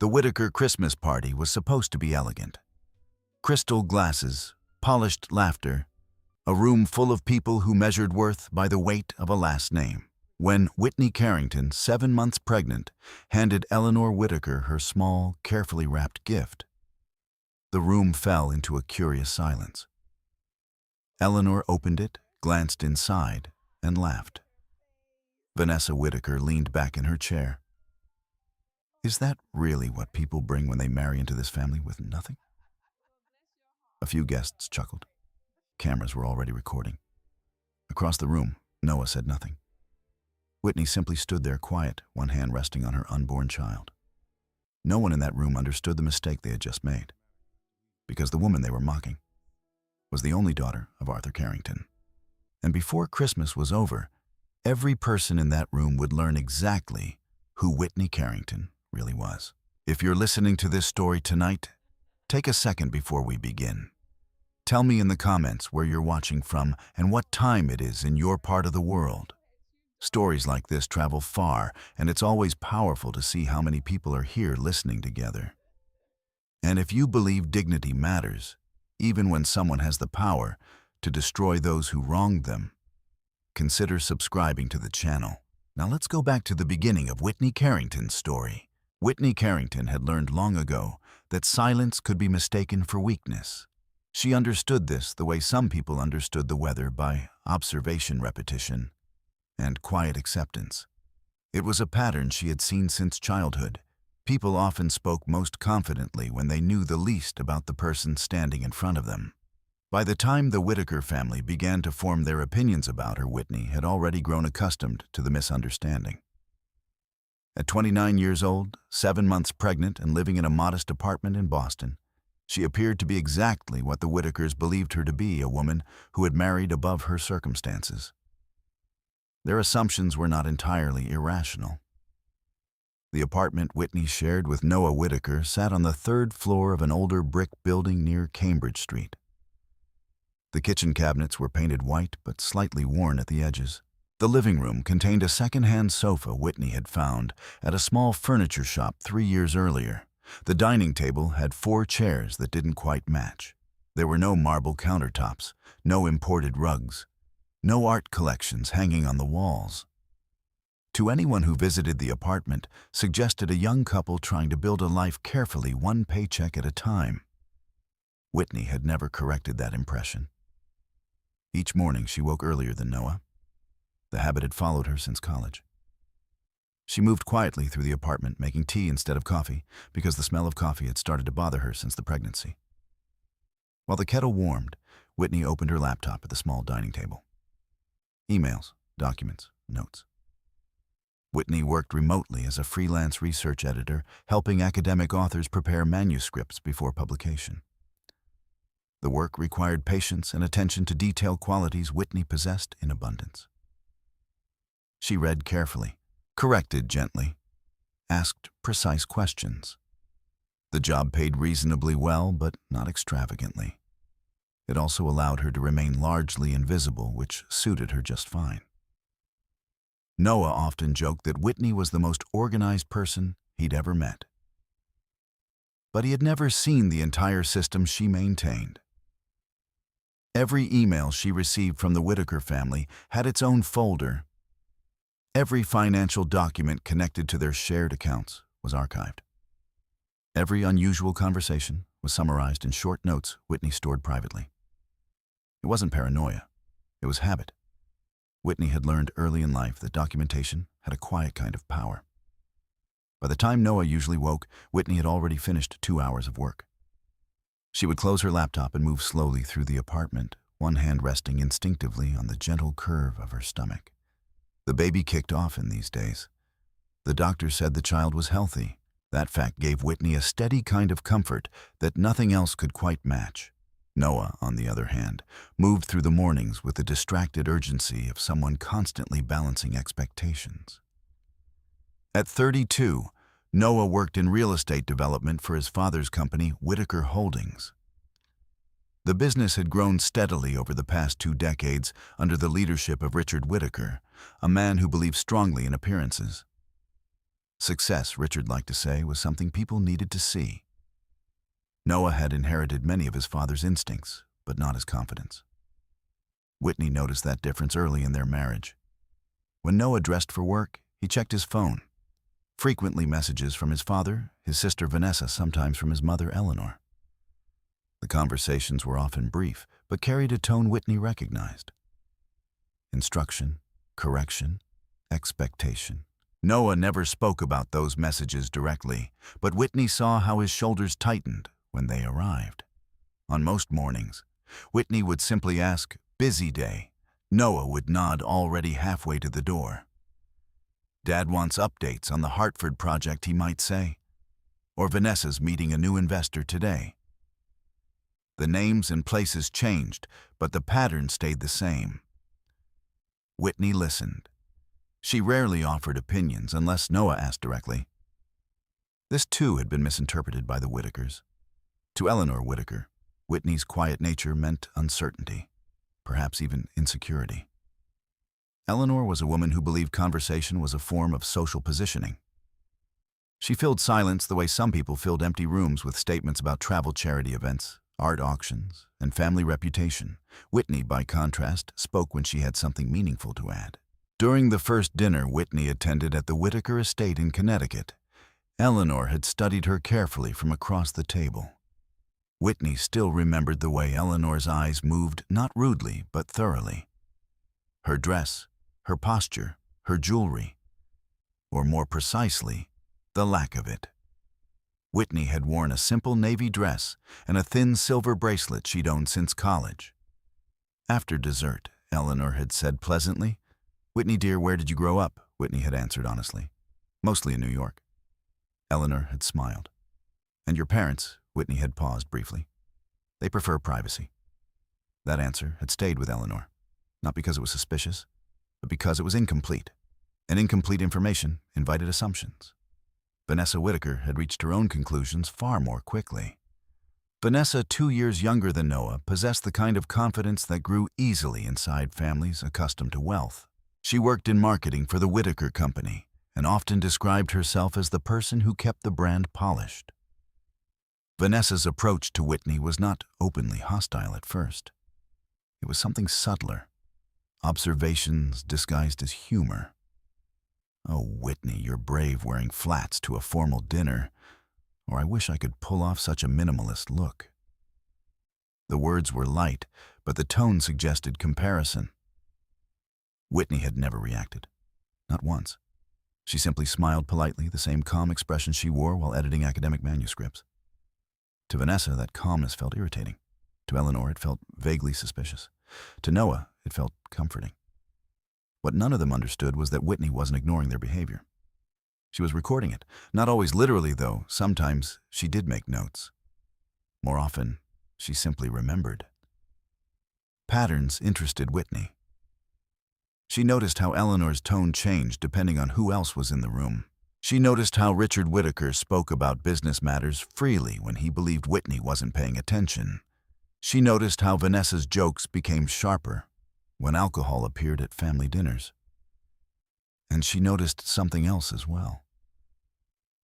The Whitaker Christmas party was supposed to be elegant. Crystal glasses, polished laughter, a room full of people who measured worth by the weight of a last name. When Whitney Carrington, 7 months pregnant, handed Eleanor Whitaker her small, carefully wrapped gift, the room fell into a curious silence. Eleanor opened it, glanced inside, and laughed. Vanessa Whitaker leaned back in her chair. Is that really what people bring when they marry into this family with nothing? A few guests chuckled. Cameras were already recording. Across the room, Noah said nothing. Whitney simply stood there quiet, one hand resting on her unborn child. No one in that room understood the mistake they had just made, because the woman they were mocking was the only daughter of Arthur Carrington. And before Christmas was over, every person in that room would learn exactly who Whitney Carrington really was. If you're listening to this story tonight, take a second before we begin. Tell me in the comments where you're watching from and what time it is in your part of the world. Stories like this travel far, and it's always powerful to see how many people are here listening together. And if you believe dignity matters, even when someone has the power to destroy those who wronged them, consider subscribing to the channel. Now let's go back to the beginning of Whitney Carrington's story. Whitney Carrington had learned long ago that silence could be mistaken for weakness. She understood this the way some people understood the weather, by observation, repetition, and quiet acceptance. It was a pattern she had seen since childhood. People often spoke most confidently when they knew the least about the person standing in front of them. By the time the Whitaker family began to form their opinions about her, Whitney had already grown accustomed to the misunderstanding. At 29 years old, 7 months pregnant, and living in a modest apartment in Boston, she appeared to be exactly what the Whitakers believed her to be, a woman who had married above her circumstances. Their assumptions were not entirely irrational. The apartment Whitney shared with Noah Whitaker sat on the 3rd floor of an older brick building near Cambridge Street. The kitchen cabinets were painted white but slightly worn at the edges. The living room contained a second-hand sofa Whitney had found at a small furniture shop 3 years earlier. The dining table had 4 chairs that didn't quite match. There were no marble countertops, no imported rugs, no art collections hanging on the walls. To anyone who visited the apartment, suggested a young couple trying to build a life carefully, one paycheck at a time. Whitney had never corrected that impression. Each morning she woke earlier than Noah. The habit had followed her since college. She moved quietly through the apartment, making tea instead of coffee, because the smell of coffee had started to bother her since the pregnancy. While the kettle warmed, Whitney opened her laptop at the small dining table. Emails, documents, notes. Whitney worked remotely as a freelance research editor, helping academic authors prepare manuscripts before publication. The work required patience and attention to detail, qualities Whitney possessed in abundance. She read carefully, corrected gently, asked precise questions. The job paid reasonably well, but not extravagantly. It also allowed her to remain largely invisible, which suited her just fine. Noah often joked that Whitney was the most organized person he'd ever met. But he had never seen the entire system she maintained. Every email she received from the Whitaker family had its own folder. Every financial document connected to their shared accounts was archived. Every unusual conversation was summarized in short notes Whitney stored privately. It wasn't paranoia, it was habit. Whitney had learned early in life that documentation had a quiet kind of power. By the time Noah usually woke, Whitney had already finished 2 hours of work. She would close her laptop and move slowly through the apartment, one hand resting instinctively on the gentle curve of her stomach. The baby kicked off in these days. The doctor said the child was healthy. That fact gave Whitney a steady kind of comfort that nothing else could quite match. Noah, on the other hand, moved through the mornings with the distracted urgency of someone constantly balancing expectations. At 32, Noah worked in real estate development for his father's company, Whitaker Holdings. The business had grown steadily over the past 2 decades under the leadership of Richard Whitaker, a man who believed strongly in appearances. Success, Richard liked to say, was something people needed to see. Noah had inherited many of his father's instincts, but not his confidence. Whitney noticed that difference early in their marriage. When Noah dressed for work, he checked his phone. Frequently messages from his father, his sister Vanessa, sometimes from his mother Eleanor. The conversations were often brief, but carried a tone Whitney recognized. Instruction, correction, expectation. Noah never spoke about those messages directly, but Whitney saw how his shoulders tightened when they arrived. On most mornings, Whitney would simply ask, "Busy day." Noah would nod already halfway to the door. "Dad wants updates on the Hartford project," he might say. Or "Vanessa's meeting a new investor today." The names and places changed, but the pattern stayed the same. Whitney listened. She rarely offered opinions unless Noah asked directly. This too had been misinterpreted by the Whitakers. To Eleanor Whitaker, Whitney's quiet nature meant uncertainty, perhaps even insecurity. Eleanor was a woman who believed conversation was a form of social positioning. She filled silence the way some people filled empty rooms with statements about travel charity events, art auctions, and family reputation. Whitney, by contrast, spoke when she had something meaningful to add. During the first dinner Whitney attended at the Whitaker estate in Connecticut, Eleanor had studied her carefully from across the table. Whitney still remembered the way Eleanor's eyes moved, not rudely, but thoroughly. Her dress, her posture, her jewelry, or more precisely, the lack of it. Whitney had worn a simple navy dress and a thin silver bracelet she'd owned since college. After dessert, Eleanor had said pleasantly, "Whitney, dear, where did you grow up?" Whitney had answered honestly, "Mostly in New York." Eleanor had smiled. "And your parents?" Whitney had paused briefly. "They prefer privacy." That answer had stayed with Eleanor, not because it was suspicious, but because it was incomplete. And incomplete information invited assumptions. Vanessa Whitaker had reached her own conclusions far more quickly. Vanessa, 2 years younger than Noah, possessed the kind of confidence that grew easily inside families accustomed to wealth. She worked in marketing for the Whitaker Company and often described herself as the person who kept the brand polished. Vanessa's approach to Whitney was not openly hostile at first. It was something subtler, observations disguised as humor. "Oh, Whitney, you're brave wearing flats to a formal dinner," or "I wish I could pull off such a minimalist look." The words were light, but the tone suggested comparison. Whitney had never reacted, not once. She simply smiled politely, the same calm expression she wore while editing academic manuscripts. To Vanessa, that calmness felt irritating. To Eleanor, it felt vaguely suspicious. To Noah, it felt comforting. What none of them understood was that Whitney wasn't ignoring their behavior. She was recording it. Not always literally, though. Sometimes she did make notes. More often, she simply remembered. Patterns interested Whitney. She noticed how Eleanor's tone changed depending on who else was in the room. She noticed how Richard Whitaker spoke about business matters freely when he believed Whitney wasn't paying attention. She noticed how Vanessa's jokes became sharper when alcohol appeared at family dinners. And she noticed something else as well.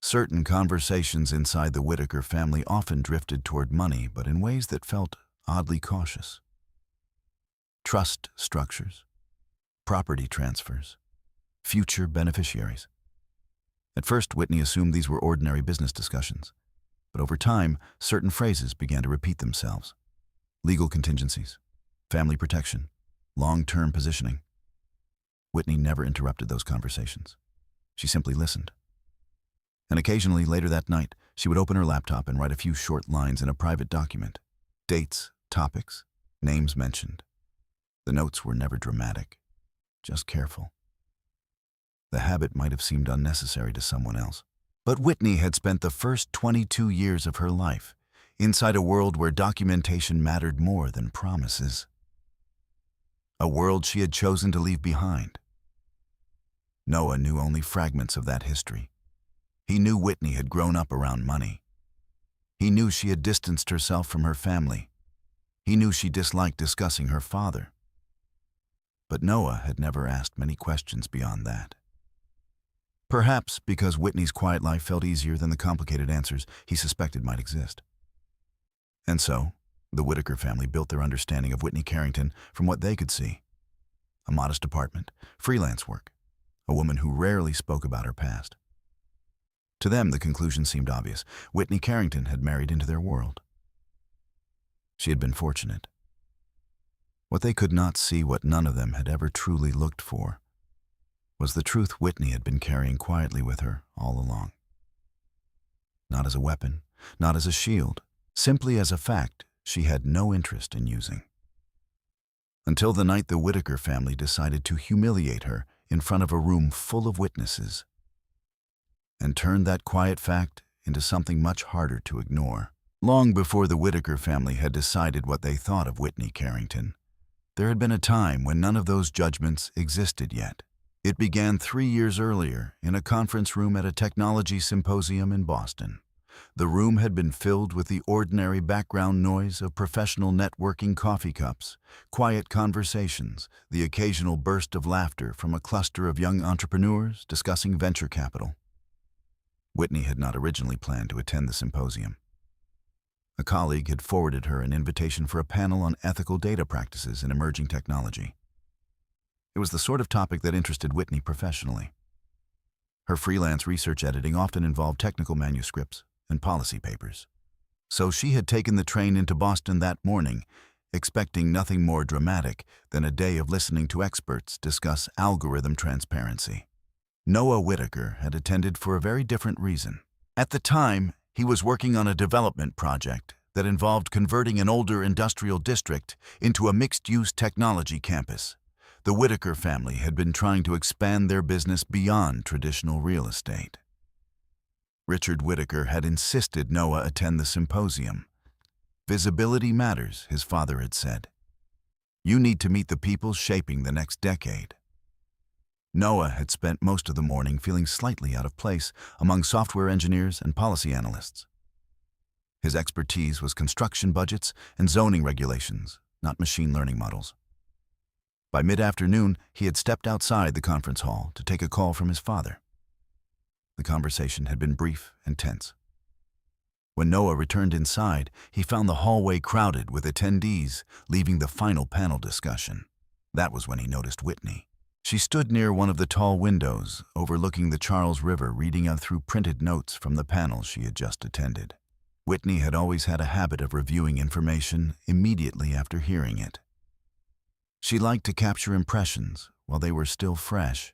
Certain conversations inside the Whitaker family often drifted toward money, but in ways that felt oddly cautious. Trust structures, property transfers, future beneficiaries. At first, Whitney assumed these were ordinary business discussions, but over time, certain phrases began to repeat themselves. Legal contingencies, family protection, long-term positioning. Whitney never interrupted those conversations. She simply listened. And occasionally, later that night, she would open her laptop and write a few short lines in a private document. Dates, topics, names mentioned. The notes were never dramatic, just careful. The habit might have seemed unnecessary to someone else. But Whitney had spent the first 22 years of her life inside a world where documentation mattered more than promises. A world she had chosen to leave behind. Noah knew only fragments of that history. He knew Whitney had grown up around money. He knew she had distanced herself from her family. He knew she disliked discussing her father. But Noah had never asked many questions beyond that. Perhaps because Whitney's quiet life felt easier than the complicated answers he suspected might exist. And so, the Whitaker family built their understanding of Whitney Carrington from what they could see. A modest apartment, freelance work, a woman who rarely spoke about her past. To them, the conclusion seemed obvious. Whitney Carrington had married into their world. She had been fortunate. What they could not see, what none of them had ever truly looked for, was the truth Whitney had been carrying quietly with her all along. Not as a weapon, not as a shield, simply as a fact she had no interest in using. Until the night the Whitaker family decided to humiliate her in front of a room full of witnesses, and turned that quiet fact into something much harder to ignore. Long before the Whitaker family had decided what they thought of Whitney Carrington, there had been a time when none of those judgments existed yet. It began 3 years earlier in a conference room at a technology symposium in Boston. The room had been filled with the ordinary background noise of professional networking coffee cups, quiet conversations, the occasional burst of laughter from a cluster of young entrepreneurs discussing venture capital. Whitney had not originally planned to attend the symposium. A colleague had forwarded her an invitation for a panel on ethical data practices in emerging technology. It was the sort of topic that interested Whitney professionally. Her freelance research editing often involved technical manuscripts and policy papers. So she had taken the train into Boston that morning, expecting nothing more dramatic than a day of listening to experts discuss algorithm transparency. Noah Whitaker had attended for a very different reason. At the time, he was working on a development project that involved converting an older industrial district into a mixed-use technology campus. The Whitaker family had been trying to expand their business beyond traditional real estate. Richard Whitaker had insisted Noah attend the symposium. Visibility matters, his father had said. You need to meet the people shaping the next decade. Noah had spent most of the morning feeling slightly out of place among software engineers and policy analysts. His expertise was construction budgets and zoning regulations, not machine learning models. By mid-afternoon, he had stepped outside the conference hall to take a call from his father. The conversation had been brief and tense. When Noah returned inside, he found the hallway crowded with attendees, leaving the final panel discussion. That was when he noticed Whitney. She stood near one of the tall windows, overlooking the Charles River, reading out through printed notes from the panel she had just attended. Whitney had always had a habit of reviewing information immediately after hearing it. She liked to capture impressions while they were still fresh.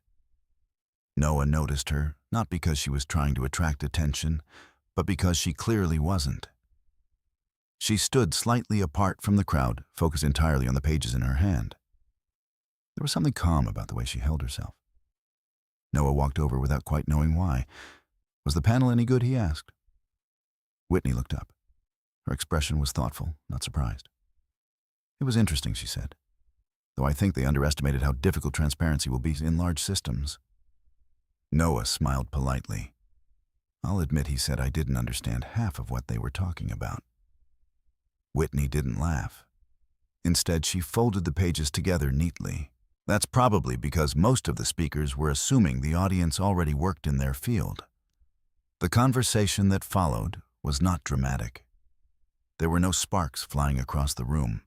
Noah noticed her, not because she was trying to attract attention, but because she clearly wasn't. She stood slightly apart from the crowd, focused entirely on the pages in her hand. There was something calm about the way she held herself. Noah walked over without quite knowing why. Was the panel any good, he asked. Whitney looked up. Her expression was thoughtful, not surprised. It was interesting, she said, though I think they underestimated how difficult transparency will be in large systems. Noah smiled politely. I'll admit, he said, I didn't understand half of what they were talking about. Whitney didn't laugh. Instead, she folded the pages together neatly. That's probably because most of the speakers were assuming the audience already worked in their field. The conversation that followed was not dramatic. There were no sparks flying across the room.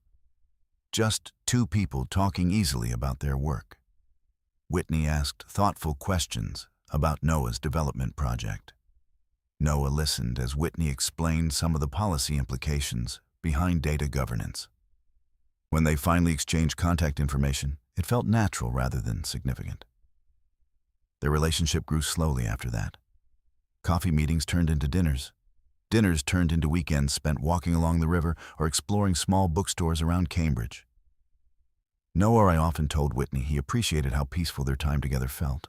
Just two people talking easily about their work. Whitney asked thoughtful questions about Noah's development project. Noah listened as Whitney explained some of the policy implications behind data governance. When they finally exchanged contact information, it felt natural rather than significant. Their relationship grew slowly after that. Coffee meetings turned into dinners. Dinners turned into weekends spent walking along the river or exploring small bookstores around Cambridge. Noah often told Whitney he appreciated how peaceful their time together felt.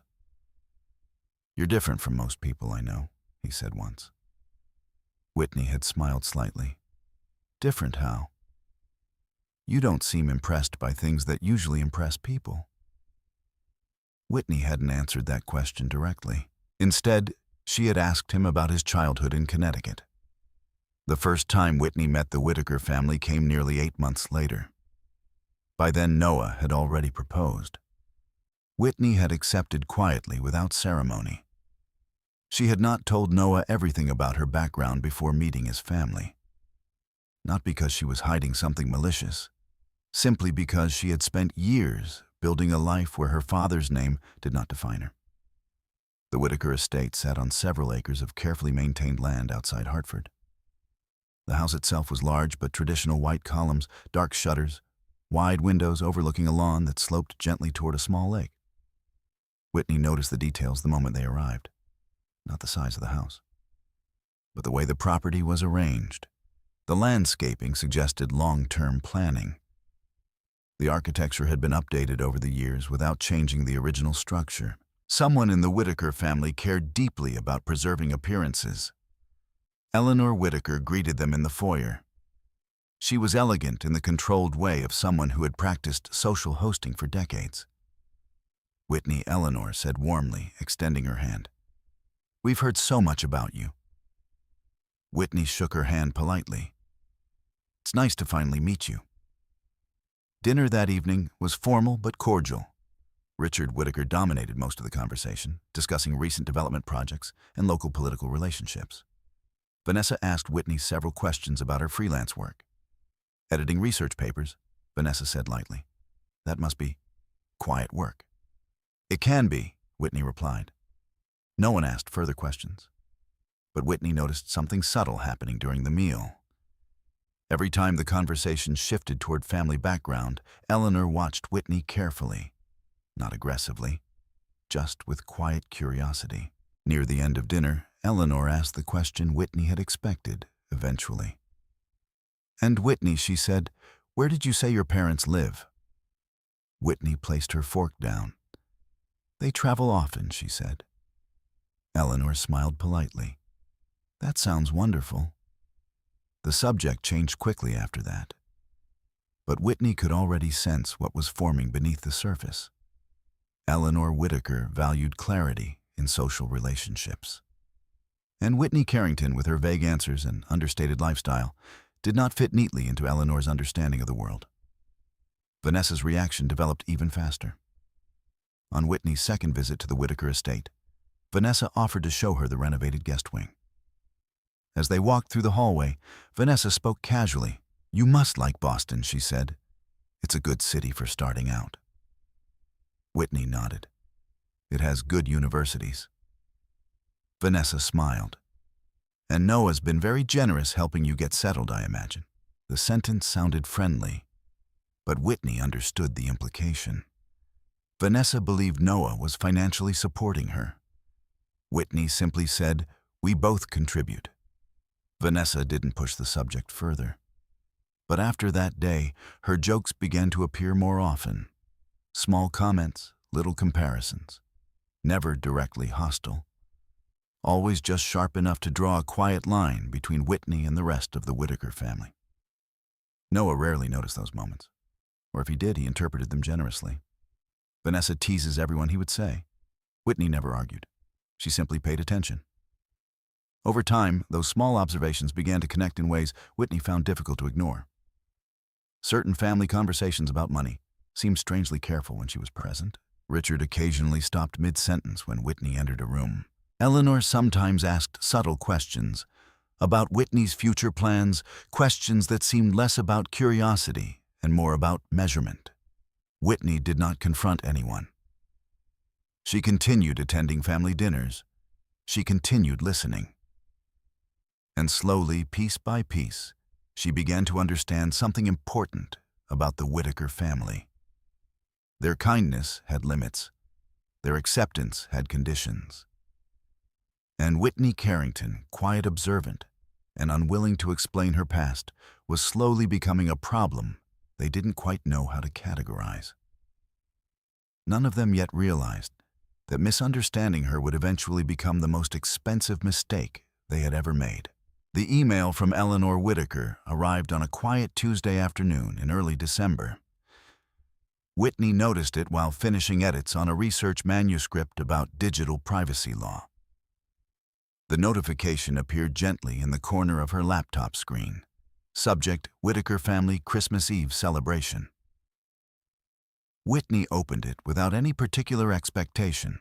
You're different from most people I know, he said once. Whitney had smiled slightly. Different how? You don't seem impressed by things that usually impress people. Whitney hadn't answered that question directly. Instead, she had asked him about his childhood in Connecticut. The first time Whitney met the Whitaker family came nearly 8 months later. By then, Noah had already proposed. Whitney had accepted quietly without ceremony. She had not told Noah everything about her background before meeting his family. Not because she was hiding something malicious, simply because she had spent years building a life where her father's name did not define her. The Whitaker estate sat on several acres of carefully maintained land outside Hartford. The house itself was large but traditional white columns, dark shutters, wide windows overlooking a lawn that sloped gently toward a small lake. Whitney noticed the details the moment they arrived, not the size of the house, but the way the property was arranged. The landscaping suggested long-term planning. The architecture had been updated over the years without changing the original structure. Someone in the Whitaker family cared deeply about preserving appearances. Eleanor Whitaker greeted them in the foyer. She was elegant in the controlled way of someone who had practiced social hosting for decades. Whitney, Eleanor said warmly, extending her hand. "We've heard so much about you." Whitney shook her hand politely. "It's nice to finally meet you." Dinner that evening was formal but cordial. Richard Whitaker dominated most of the conversation, discussing recent development projects and local political relationships. Vanessa asked Whitney several questions about her freelance work. "Editing research papers," Vanessa said lightly. "That must be quiet work." "It can be," Whitney replied. No one asked further questions. But Whitney noticed something subtle happening during the meal. Every time the conversation shifted toward family background, Eleanor watched Whitney carefully. Not aggressively, just with quiet curiosity. Near the end of dinner, Eleanor asked the question Whitney had expected, eventually. "And Whitney," she said, "where did you say your parents live?" Whitney placed her fork down. "They travel often," she said. Eleanor smiled politely. "That sounds wonderful." The subject changed quickly after that. But Whitney could already sense what was forming beneath the surface. Eleanor Whitaker valued clarity in social relationships. And Whitney Carrington, with her vague answers and understated lifestyle, did not fit neatly into Eleanor's understanding of the world. Vanessa's reaction developed even faster. On Whitney's second visit to the Whitaker estate, Vanessa offered to show her the renovated guest wing. As they walked through the hallway, Vanessa spoke casually. "You must like Boston," she said. "It's a good city for starting out." Whitney nodded. "It has good universities." Vanessa smiled. "And Noah's been very generous helping you get settled, I imagine." The sentence sounded friendly, but Whitney understood the implication. Vanessa believed Noah was financially supporting her. Whitney simply said, "We both contribute." Vanessa didn't push the subject further. But after that day, her jokes began to appear more often. Small comments, little comparisons. Never directly hostile. Always just sharp enough to draw a quiet line between Whitney and the rest of the Whitaker family. Noah rarely noticed those moments. Or if he did, he interpreted them generously. "Vanessa teases everyone," he would say. Whitney never argued. She simply paid attention. Over time, those small observations began to connect in ways Whitney found difficult to ignore. Certain family conversations about money seemed strangely careful when she was present. Richard occasionally stopped mid-sentence when Whitney entered a room. Eleanor sometimes asked subtle questions about Whitney's future plans, questions that seemed less about curiosity and more about measurement. Whitney did not confront anyone. She continued attending family dinners. She continued listening. And slowly, piece by piece, she began to understand something important about the Whitaker family. Their kindness had limits. Their acceptance had conditions. And Whitney Carrington, quiet observant and unwilling to explain her past, was slowly becoming a problem they didn't quite know how to categorize. None of them yet realized that misunderstanding her would eventually become the most expensive mistake they had ever made. The email from Eleanor Whitaker arrived on a quiet Tuesday afternoon in early December. Whitney noticed it while finishing edits on a research manuscript about digital privacy law. The notification appeared gently in the corner of her laptop screen. Subject: Whitaker Family Christmas Eve Celebration. Whitney opened it without any particular expectation.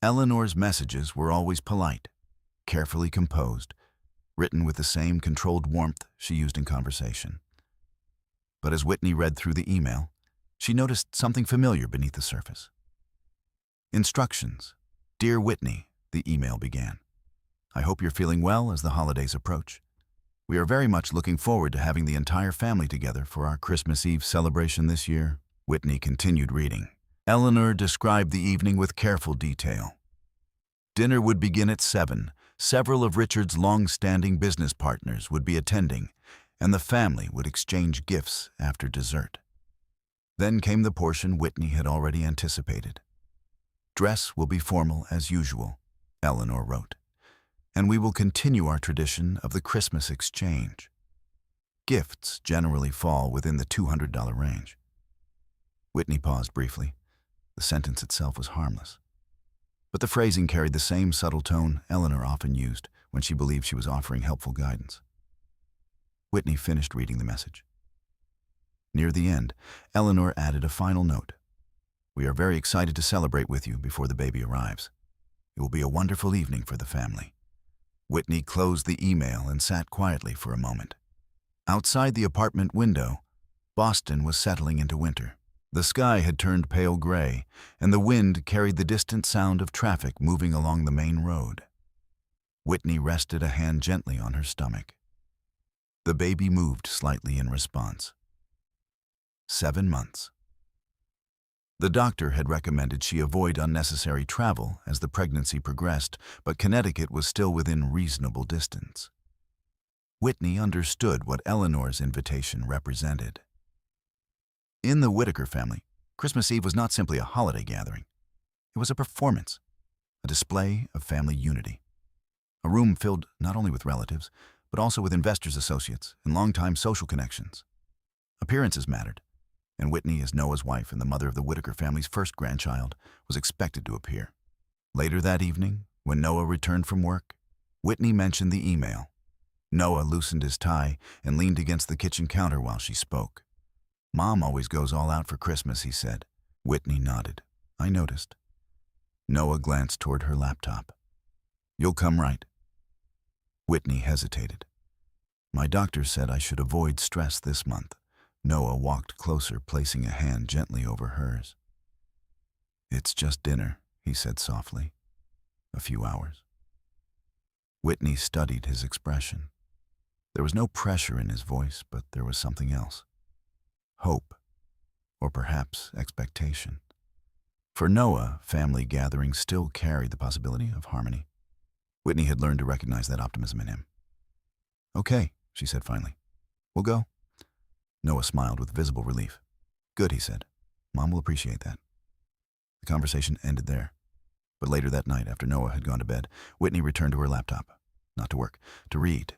Eleanor's messages were always polite, carefully composed, written with the same controlled warmth she used in conversation. But as Whitney read through the email, she noticed something familiar beneath the surface. Instructions. Dear Whitney, the email began. I hope you're feeling well as the holidays approach. We are very much looking forward to having the entire family together for our Christmas Eve celebration this year. Whitney continued reading. Eleanor described the evening with careful detail. Dinner would begin at 7. Several of Richard's long-standing business partners would be attending, and the family would exchange gifts after dessert. Then came the portion Whitney had already anticipated. Dress will be formal as usual, Eleanor wrote, and we will continue our tradition of the Christmas exchange. Gifts generally fall within the $200 range. Whitney paused briefly. The sentence itself was harmless, but the phrasing carried the same subtle tone Eleanor often used when she believed she was offering helpful guidance. Whitney finished reading the message. Near the end, Eleanor added a final note. We are very excited to celebrate with you before the baby arrives. It will be a wonderful evening for the family. Whitney closed the email and sat quietly for a moment. Outside the apartment window, Boston was settling into winter. The sky had turned pale gray, and the wind carried the distant sound of traffic moving along the main road. Whitney rested a hand gently on her stomach. The baby moved slightly in response. 7 months. The doctor had recommended she avoid unnecessary travel as the pregnancy progressed, but Connecticut was still within reasonable distance. Whitney understood what Eleanor's invitation represented. In the Whitaker family, Christmas Eve was not simply a holiday gathering. It was a performance, a display of family unity. A room filled not only with relatives, but also with investors' associates and longtime social connections. Appearances mattered, and Whitney, as Noah's wife and the mother of the Whitaker family's first grandchild, was expected to appear. Later that evening, when Noah returned from work, Whitney mentioned the email. Noah loosened his tie and leaned against the kitchen counter while she spoke. Mom always goes all out for Christmas, he said. Whitney nodded. I noticed. Noah glanced toward her laptop. You'll come right. Whitney hesitated. My doctor said I should avoid stress this month. Noah walked closer, placing a hand gently over hers. It's just dinner, he said softly. A few hours. Whitney studied his expression. There was no pressure in his voice, but there was something else. Hope, or perhaps expectation. For Noah, family gatherings still carried the possibility of harmony. Whitney had learned to recognize that optimism in him. Okay, she said finally. We'll go. Noah smiled with visible relief. Good, he said. Mom will appreciate that. The conversation ended there. But later that night, after Noah had gone to bed, Whitney returned to her laptop. Not to work, to read.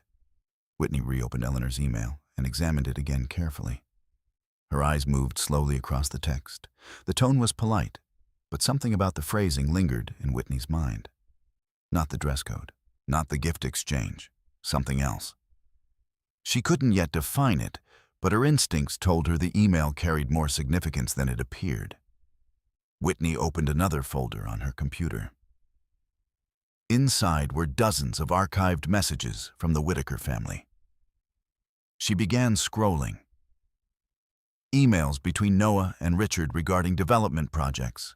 Whitney reopened Eleanor's email and examined it again carefully. Her eyes moved slowly across the text. The tone was polite, but something about the phrasing lingered in Whitney's mind. Not the dress code, not the gift exchange, something else. She couldn't yet define it, but her instincts told her the email carried more significance than it appeared. Whitney opened another folder on her computer. Inside were dozens of archived messages from the Whitaker family. She began scrolling. Emails between Noah and Richard regarding development projects.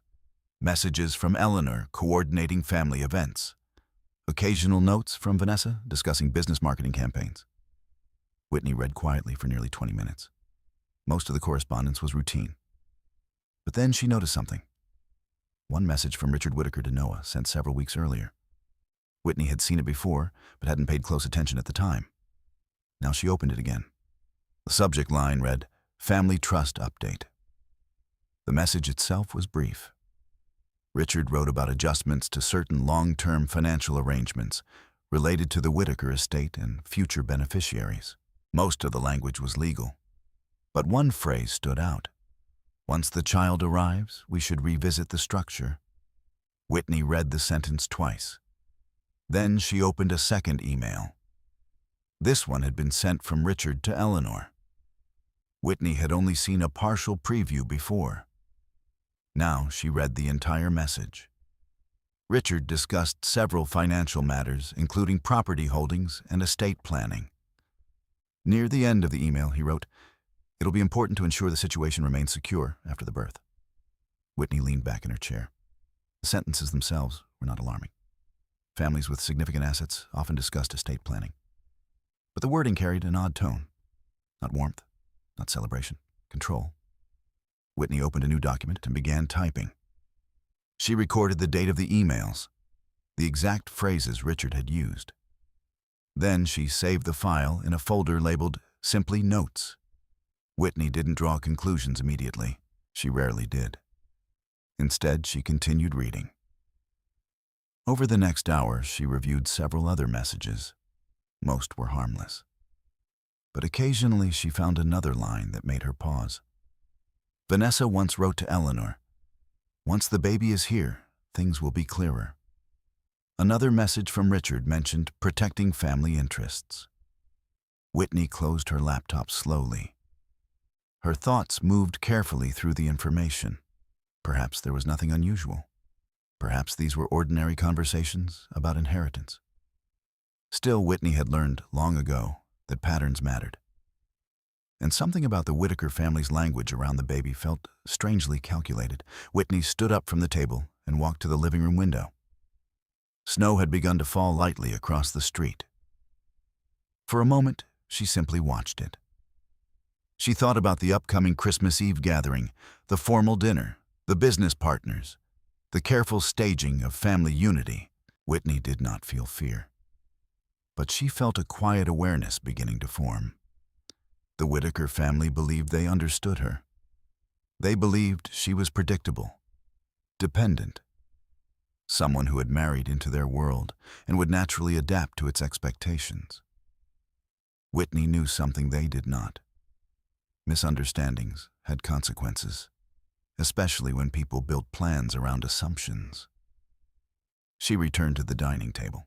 Messages from Eleanor coordinating family events. Occasional notes from Vanessa discussing business marketing campaigns. Whitney read quietly for nearly 20 minutes. Most of the correspondence was routine. But then she noticed something. One message from Richard Whitaker to Noah, sent several weeks earlier. Whitney had seen it before, but hadn't paid close attention at the time. Now she opened it again. The subject line read, Family Trust Update. The message itself was brief. Richard wrote about adjustments to certain long-term financial arrangements related to the Whitaker estate and future beneficiaries. Most of the language was legal, but one phrase stood out. Once the child arrives, we should revisit the structure. Whitney read the sentence twice. Then she opened a second email. This one had been sent from Richard to Eleanor. Whitney had only seen a partial preview before. Now she read the entire message. Richard discussed several financial matters, including property holdings and estate planning. Near the end of the email, he wrote, "It'll be important to ensure the situation remains secure after the birth." Whitney leaned back in her chair. The sentences themselves were not alarming. Families with significant assets often discussed estate planning. But the wording carried an odd tone. Not warmth, not celebration, control. Whitney opened a new document and began typing. She recorded the date of the emails, the exact phrases Richard had used. Then she saved the file in a folder labeled simply Notes. Whitney didn't draw conclusions immediately. She rarely did. Instead, she continued reading. Over the next hour, she reviewed several other messages. Most were harmless. But occasionally she found another line that made her pause. Vanessa once wrote to Eleanor, "Once the baby is here, things will be clearer." Another message from Richard mentioned protecting family interests. Whitney closed her laptop slowly. Her thoughts moved carefully through the information. Perhaps there was nothing unusual. Perhaps these were ordinary conversations about inheritance. Still, Whitney had learned long ago that patterns mattered. And something about the Whitaker family's language around the baby felt strangely calculated. Whitney stood up from the table and walked to the living room window. Snow had begun to fall lightly across the street. For a moment, she simply watched it. She thought about the upcoming Christmas Eve gathering, the formal dinner, the business partners, the careful staging of family unity. Whitney did not feel fear. But she felt a quiet awareness beginning to form. The Whitaker family believed they understood her. They believed she was predictable, dependent, someone who had married into their world and would naturally adapt to its expectations. Whitney knew something they did not. Misunderstandings had consequences, especially when people built plans around assumptions. She returned to the dining table.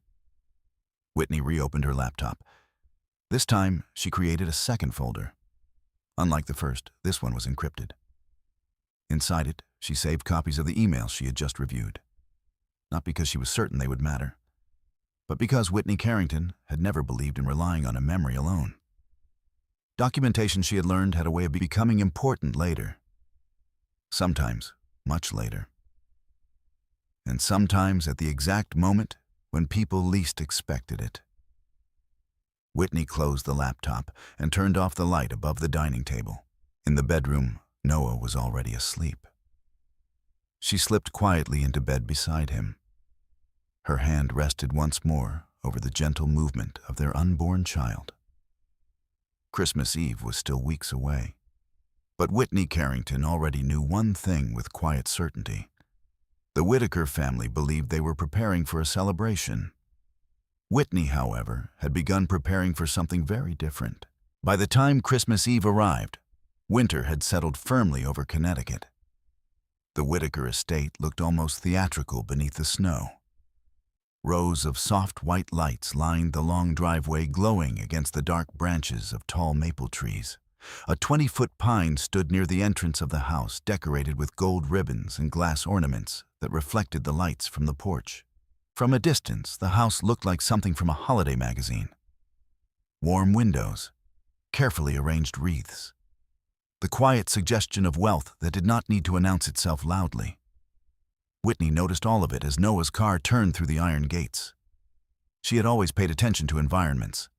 Whitney reopened her laptop. This time, she created a second folder. Unlike the first, this one was encrypted. Inside it, she saved copies of the emails she had just reviewed. Not because she was certain they would matter, but because Whitney Carrington had never believed in relying on a memory alone. Documentation she had learned had a way of becoming important later. Sometimes, much later. And sometimes at the exact moment when people least expected it. Whitney closed the laptop and turned off the light above the dining table. In the bedroom, Noah was already asleep. She slipped quietly into bed beside him. Her hand rested once more over the gentle movement of their unborn child. Christmas Eve was still weeks away. But Whitney Carrington already knew one thing with quiet certainty. The Whitaker family believed they were preparing for a celebration. Whitney, however, had begun preparing for something very different. By the time Christmas Eve arrived, winter had settled firmly over Connecticut. The Whitaker estate looked almost theatrical beneath the snow. Rows of soft white lights lined the long driveway, glowing against the dark branches of tall maple trees. A 20-foot pine stood near the entrance of the house, decorated with gold ribbons and glass ornaments that reflected the lights from the porch. From a distance, the house looked like something from a holiday magazine. Warm windows, carefully arranged wreaths. The quiet suggestion of wealth that did not need to announce itself loudly. Whitney noticed all of it as Noah's car turned through the iron gates. She had always paid attention to environments.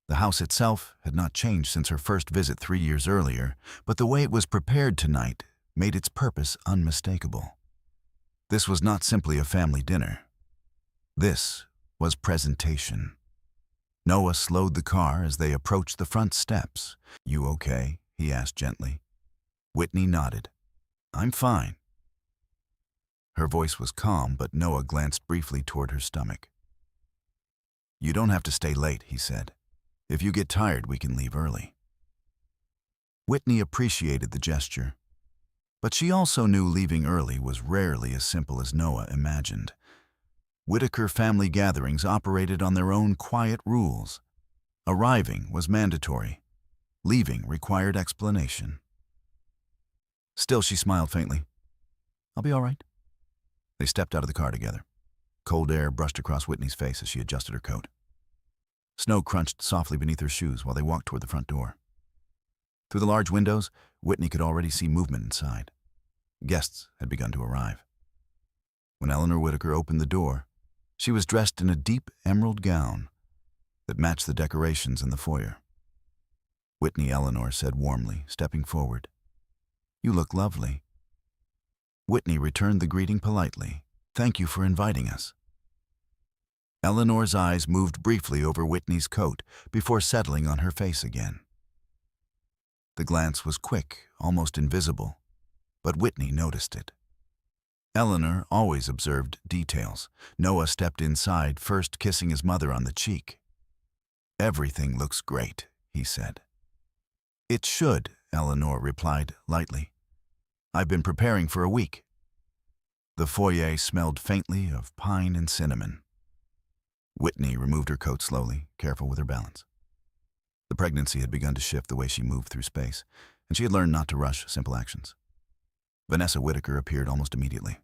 The house itself had not changed since her first visit 3 years earlier, but the way it was prepared tonight made its purpose unmistakable. This was not simply a family dinner. This was presentation. Noah slowed the car as they approached the front steps. "You okay?" he asked gently. Whitney nodded. "I'm fine." Her voice was calm, but Noah glanced briefly toward her stomach. "You don't have to stay late," he said. "If you get tired, we can leave early." Whitney appreciated the gesture, but she also knew leaving early was rarely as simple as Noah imagined. Whitaker family gatherings operated on their own quiet rules. Arriving was mandatory. Leaving required explanation. Still, she smiled faintly. "I'll be all right." They stepped out of the car together. Cold air brushed across Whitney's face as she adjusted her coat. Snow crunched softly beneath her shoes while they walked toward the front door. Through the large windows, Whitney could already see movement inside. Guests had begun to arrive. When Eleanor Whitaker opened the door, she was dressed in a deep emerald gown that matched the decorations in the foyer. Whitney, Eleanor said warmly, stepping forward. "You look lovely." Whitney returned the greeting politely. "Thank you for inviting us." Eleanor's eyes moved briefly over Whitney's coat before settling on her face again. The glance was quick, almost invisible, but Whitney noticed it. Eleanor always observed details. Noah stepped inside, first kissing his mother on the cheek. "Everything looks great," he said. "It should," Eleanor replied lightly. "I've been preparing for a week." The foyer smelled faintly of pine and cinnamon. Whitney removed her coat slowly, careful with her balance. The pregnancy had begun to shift the way she moved through space, and she had learned not to rush simple actions. Vanessa Whitaker appeared almost immediately.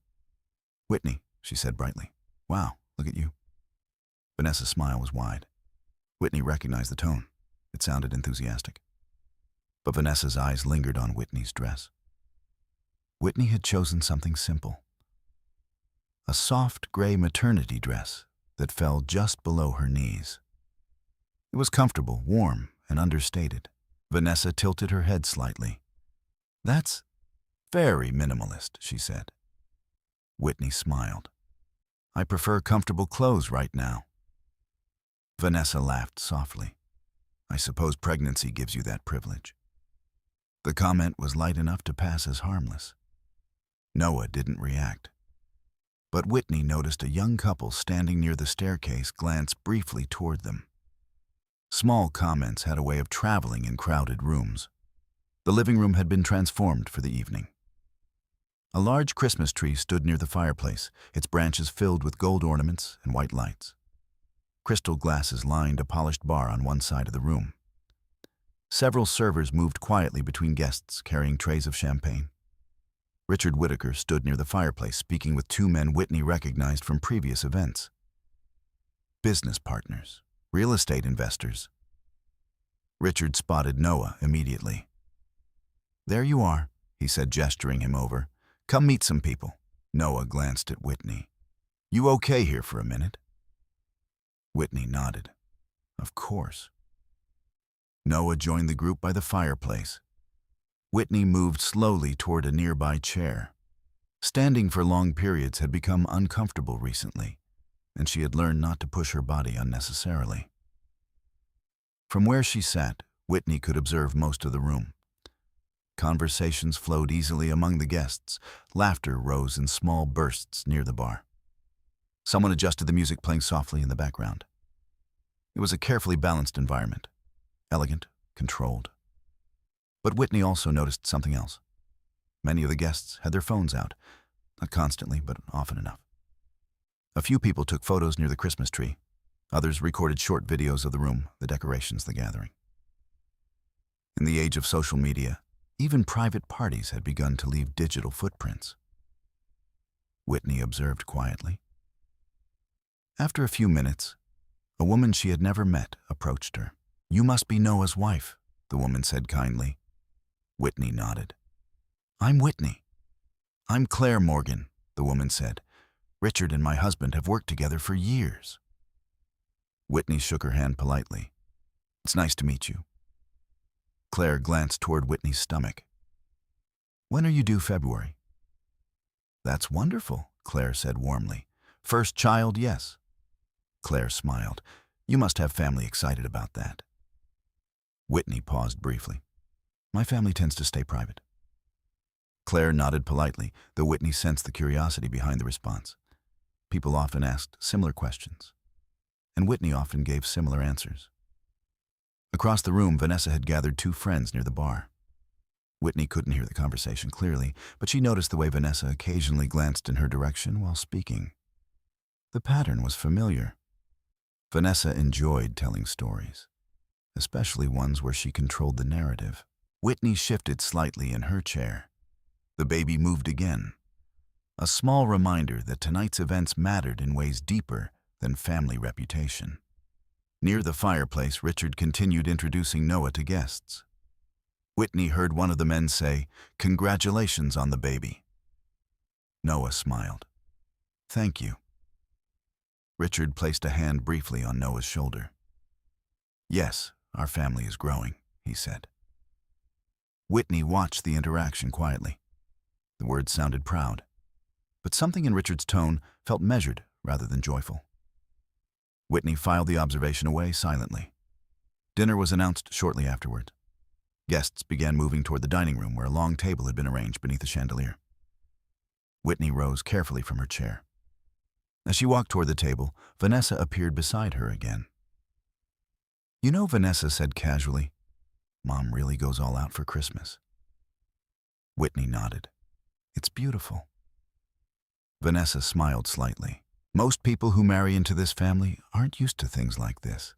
"Whitney," she said brightly. "Wow, look at you." Vanessa's smile was wide. Whitney recognized the tone. It sounded enthusiastic. But Vanessa's eyes lingered on Whitney's dress. Whitney had chosen something simple. A soft gray maternity dress that fell just below her knees. It was comfortable, warm, and understated. Vanessa tilted her head slightly. "That's very minimalist," she said. Whitney smiled. "I prefer comfortable clothes right now." Vanessa laughed softly. "I suppose pregnancy gives you that privilege." The comment was light enough to pass as harmless. Noah didn't react. But Whitney noticed a young couple standing near the staircase glance briefly toward them. Small comments had a way of traveling in crowded rooms. The living room had been transformed for the evening. A large Christmas tree stood near the fireplace, its branches filled with gold ornaments and white lights. Crystal glasses lined a polished bar on one side of the room. Several servers moved quietly between guests, carrying trays of champagne. Richard Whitaker stood near the fireplace, speaking with two men Whitney recognized from previous events. Business partners, real estate investors. Richard spotted Noah immediately. "There you are," he said, gesturing him over. "Come meet some people." Noah glanced at Whitney. "You okay here for a minute?" Whitney nodded. "Of course." Noah joined the group by the fireplace. Whitney moved slowly toward a nearby chair. Standing for long periods had become uncomfortable recently, and she had learned not to push her body unnecessarily. From where she sat, Whitney could observe most of the room. Conversations flowed easily among the guests. Laughter rose in small bursts near the bar. Someone adjusted the music playing softly in the background. It was a carefully balanced environment, elegant, controlled. But Whitney also noticed something else. Many of the guests had their phones out, not constantly, but often enough. A few people took photos near the Christmas tree. Others recorded short videos of the room, the decorations, the gathering. In the age of social media, even private parties had begun to leave digital footprints. Whitney observed quietly. After a few minutes, a woman she had never met approached her. "You must be Noah's wife," the woman said kindly. Whitney nodded. "I'm Whitney." "I'm Claire Morgan," the woman said. "Richard and my husband have worked together for years." Whitney shook her hand politely. "It's nice to meet you." Claire glanced toward Whitney's stomach. "When are you due? February?" "That's wonderful," Claire said warmly. "First child, yes." Claire smiled. "You must have family excited about that." Whitney paused briefly. "My family tends to stay private." Claire nodded politely, though Whitney sensed the curiosity behind the response. People often asked similar questions, and Whitney often gave similar answers. Across the room, Vanessa had gathered two friends near the bar. Whitney couldn't hear the conversation clearly, but she noticed the way Vanessa occasionally glanced in her direction while speaking. The pattern was familiar. Vanessa enjoyed telling stories, especially ones where she controlled the narrative. Whitney shifted slightly in her chair. The baby moved again. a small reminder that tonight's events mattered in ways deeper than family reputation. Near the fireplace, Richard continued introducing Noah to guests. Whitney heard one of the men say, "Congratulations on the baby." Noah smiled. "Thank you." Richard placed a hand briefly on Noah's shoulder. "Yes, our family is growing," he said. Whitney watched the interaction quietly. The words sounded proud, but something in Richard's tone felt measured rather than joyful. Whitney filed the observation away silently. Dinner was announced shortly afterward. Guests began moving toward the dining room where a long table had been arranged beneath a chandelier. Whitney rose carefully from her chair. As she walked toward the table, Vanessa appeared beside her again. "You know," Vanessa said casually, "Mom really goes all out for Christmas." Whitney nodded. "It's beautiful." Vanessa smiled slightly. "Most people who marry into this family aren't used to things like this."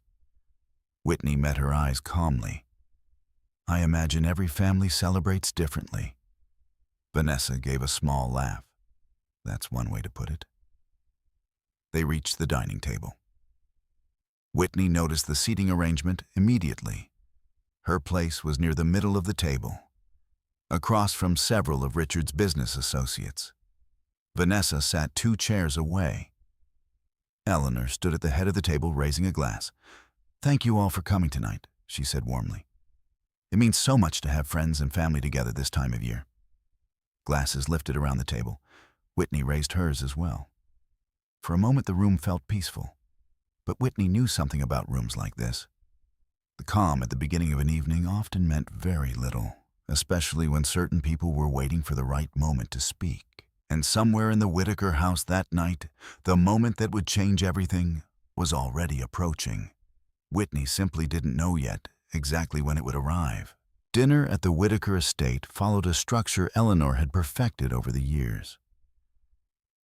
Whitney met her eyes calmly. "I imagine every family celebrates differently." Vanessa gave a small laugh. "That's one way to put it." They reached the dining table. Whitney noticed the seating arrangement immediately. Her place was near the middle of the table, across from several of Richard's business associates. Vanessa sat 2 chairs away. Eleanor stood at the head of the table raising a glass. "Thank you all for coming tonight," she said warmly. "It means so much to have friends and family together this time of year." Glasses lifted around the table. Whitney raised hers as well. For a moment the room felt peaceful, but Whitney knew something about rooms like this. The calm at the beginning of an evening often meant very little, especially when certain people were waiting for the right moment to speak. And somewhere in the Whitaker house that night, the moment that would change everything was already approaching. Whitney simply didn't know yet exactly when it would arrive. Dinner at the Whitaker estate followed a structure Eleanor had perfected over the years.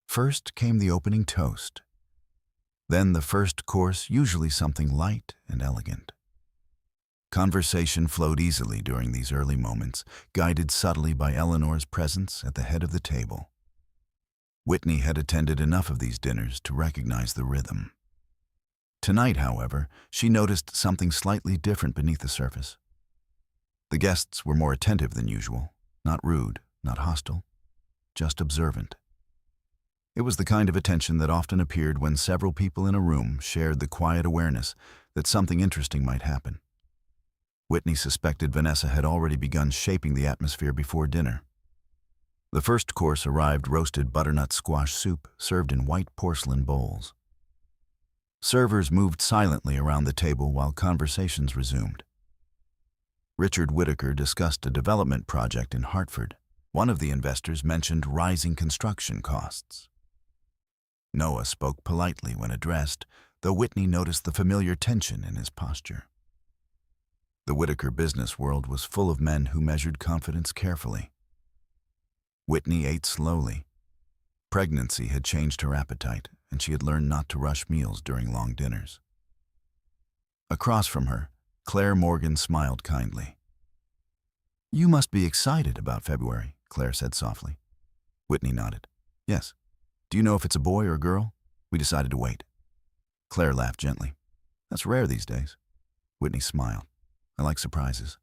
First came the opening toast. Then the first course, usually something light and elegant. Conversation flowed easily during these early moments, guided subtly by Eleanor's presence at the head of the table. Whitney had attended enough of these dinners to recognize the rhythm. Tonight, however, she noticed something slightly different beneath the surface. The guests were more attentive than usual, not rude, not hostile, just observant. It was the kind of attention that often appeared when several people in a room shared the quiet awareness that something interesting might happen. Whitney suspected Vanessa had already begun shaping the atmosphere before dinner. The first course arrived roasted butternut squash soup served in white porcelain bowls. Servers moved silently around the table while conversations resumed. Richard Whitaker discussed a development project in Hartford. One of the investors mentioned rising construction costs. Noah spoke politely when addressed, though Whitney noticed the familiar tension in his posture. The Whitaker business world was full of men who measured confidence carefully. Whitney ate slowly. Pregnancy had changed her appetite, and she had learned not to rush meals during long dinners. Across from her, Claire Morgan smiled kindly. "You must be excited about February," Claire said softly. Whitney nodded. "Yes. Do you know if it's a boy or a girl? We decided to wait." Claire laughed gently. "That's rare these days." Whitney smiled. "I like surprises."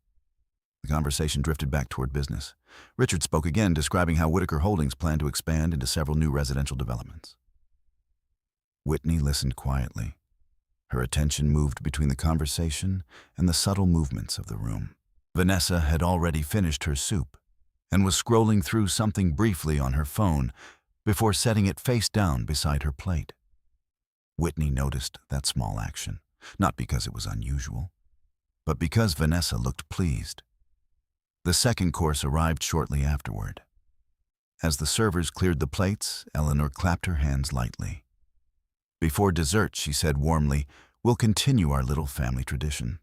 The conversation drifted back toward business. Richard spoke again, describing how Whitaker Holdings planned to expand into several new residential developments. Whitney listened quietly. Her attention moved between the conversation and the subtle movements of the room. Vanessa had already finished her soup and was scrolling through something briefly on her phone before setting it face down beside her plate. Whitney noticed that small action, not because it was unusual, but because Vanessa looked pleased. The second course arrived shortly afterward. As the servers cleared the plates, Eleanor clapped her hands lightly. Before dessert, she said warmly, "We'll continue our little family tradition."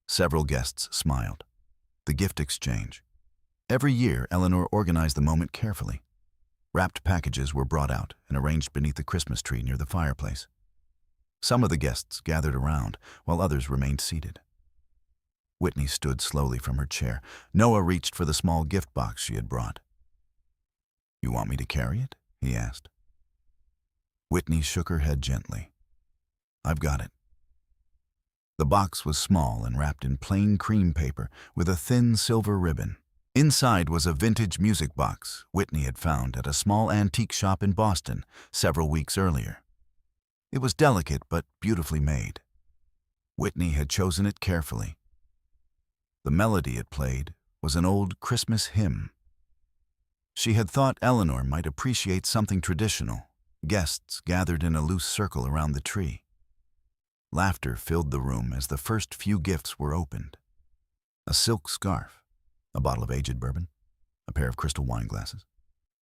Several guests smiled. The gift exchange. Every year, Eleanor organized the moment carefully. Wrapped packages were brought out and arranged beneath the Christmas tree near the fireplace. Some of the guests gathered around, while others remained seated. Whitney stood slowly from her chair. Noah reached for the small gift box she had brought. You want me to carry it? He asked. Whitney shook her head gently. I've got it. The box was small and wrapped in plain cream paper with a thin silver ribbon. Inside was a vintage music box Whitney had found at a small antique shop in Boston several weeks earlier. It was delicate but beautifully made. Whitney had chosen it carefully. The melody it played was an old Christmas hymn. She had thought Eleanor might appreciate something traditional. Guests gathered in a loose circle around the tree. Laughter filled the room as the first few gifts were opened. A silk scarf, a bottle of aged bourbon, a pair of crystal wine glasses.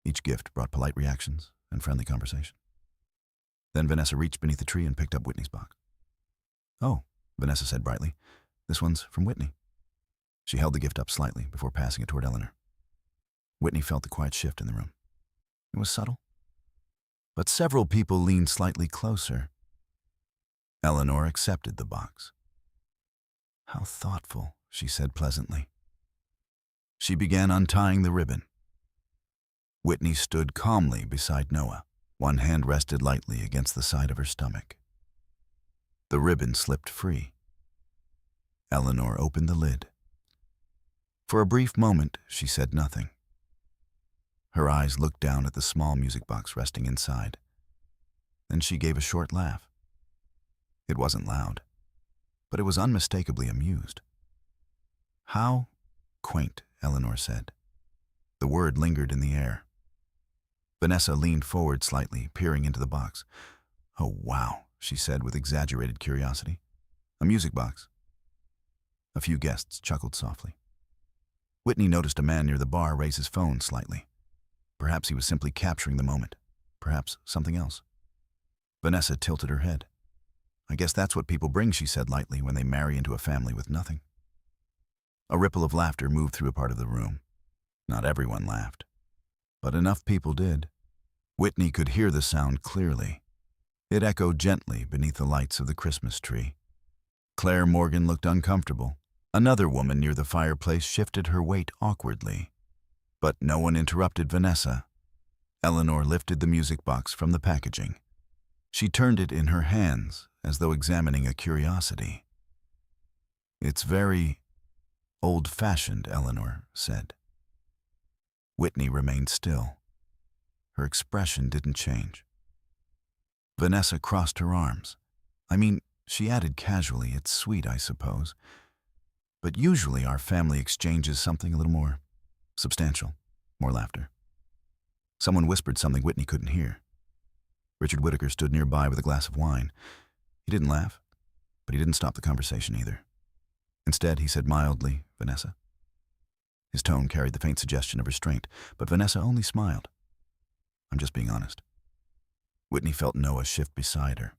Each gift brought polite reactions and friendly conversation. Then Vanessa reached beneath the tree and picked up Whitney's box. Oh, Vanessa said brightly, this one's from Whitney. She held the gift up slightly before passing it toward Eleanor. Whitney felt the quiet shift in the room. It was subtle, but several people leaned slightly closer. Eleanor accepted the box. How thoughtful, she said pleasantly. She began untying the ribbon. Whitney stood calmly beside Noah. One hand rested lightly against the side of her stomach. The ribbon slipped free. Eleanor opened the lid. For a brief moment, she said nothing. Her eyes looked down at the small music box resting inside. Then she gave a short laugh. It wasn't loud, but it was unmistakably amused. How quaint, Eleanor said. The word lingered in the air. Vanessa leaned forward slightly, peering into the box. Oh, wow, she said with exaggerated curiosity. A music box. A few guests chuckled softly. Whitney noticed a man near the bar raise his phone slightly. Perhaps he was simply capturing the moment. Perhaps something else. Vanessa tilted her head. I guess that's what people bring, she said lightly, when they marry into a family with nothing. A ripple of laughter moved through a part of the room. Not everyone laughed, but enough people did. Whitney could hear the sound clearly. It echoed gently beneath the lights of the Christmas tree. Claire Morgan looked uncomfortable. Another woman near the fireplace shifted her weight awkwardly. But no one interrupted Vanessa. Eleanor lifted the music box from the packaging. She turned it in her hands, as though examining a curiosity. It's very old-fashioned, Eleanor said. Whitney remained still. Her expression didn't change. Vanessa crossed her arms. I mean, she added casually, it's sweet, I suppose. But usually our family exchanges something a little more substantial, more laughter. Someone whispered something Whitney couldn't hear. Richard Whitaker stood nearby with a glass of wine. He didn't laugh, but he didn't stop the conversation either. Instead, he said mildly, Vanessa. His tone carried the faint suggestion of restraint, but Vanessa only smiled. I'm just being honest. Whitney felt Noah shift beside her.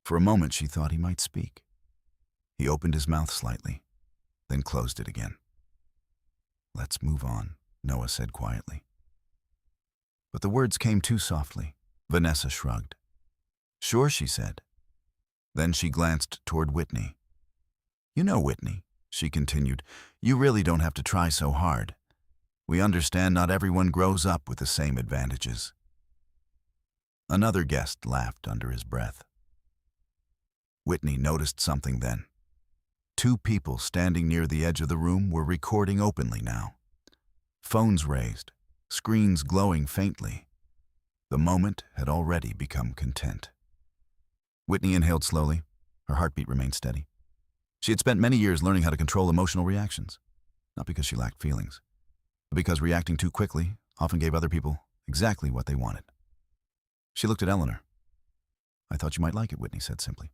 For a moment, she thought he might speak. He opened his mouth slightly, then closed it again. Let's move on, Noah said quietly. But the words came too softly. Vanessa shrugged. Sure, she said. Then she glanced toward Whitney. You know, Whitney, she continued, you really don't have to try so hard. We understand not everyone grows up with the same advantages. Another guest laughed under his breath. Whitney noticed something then. Two people standing near the edge of the room were recording openly now. Phones raised, screens glowing faintly. The moment had already become content. Whitney inhaled slowly. Her heartbeat remained steady. She had spent many years learning how to control emotional reactions, not because she lacked feelings, but because reacting too quickly often gave other people exactly what they wanted. She looked at Eleanor. I thought you might like it, Whitney said simply.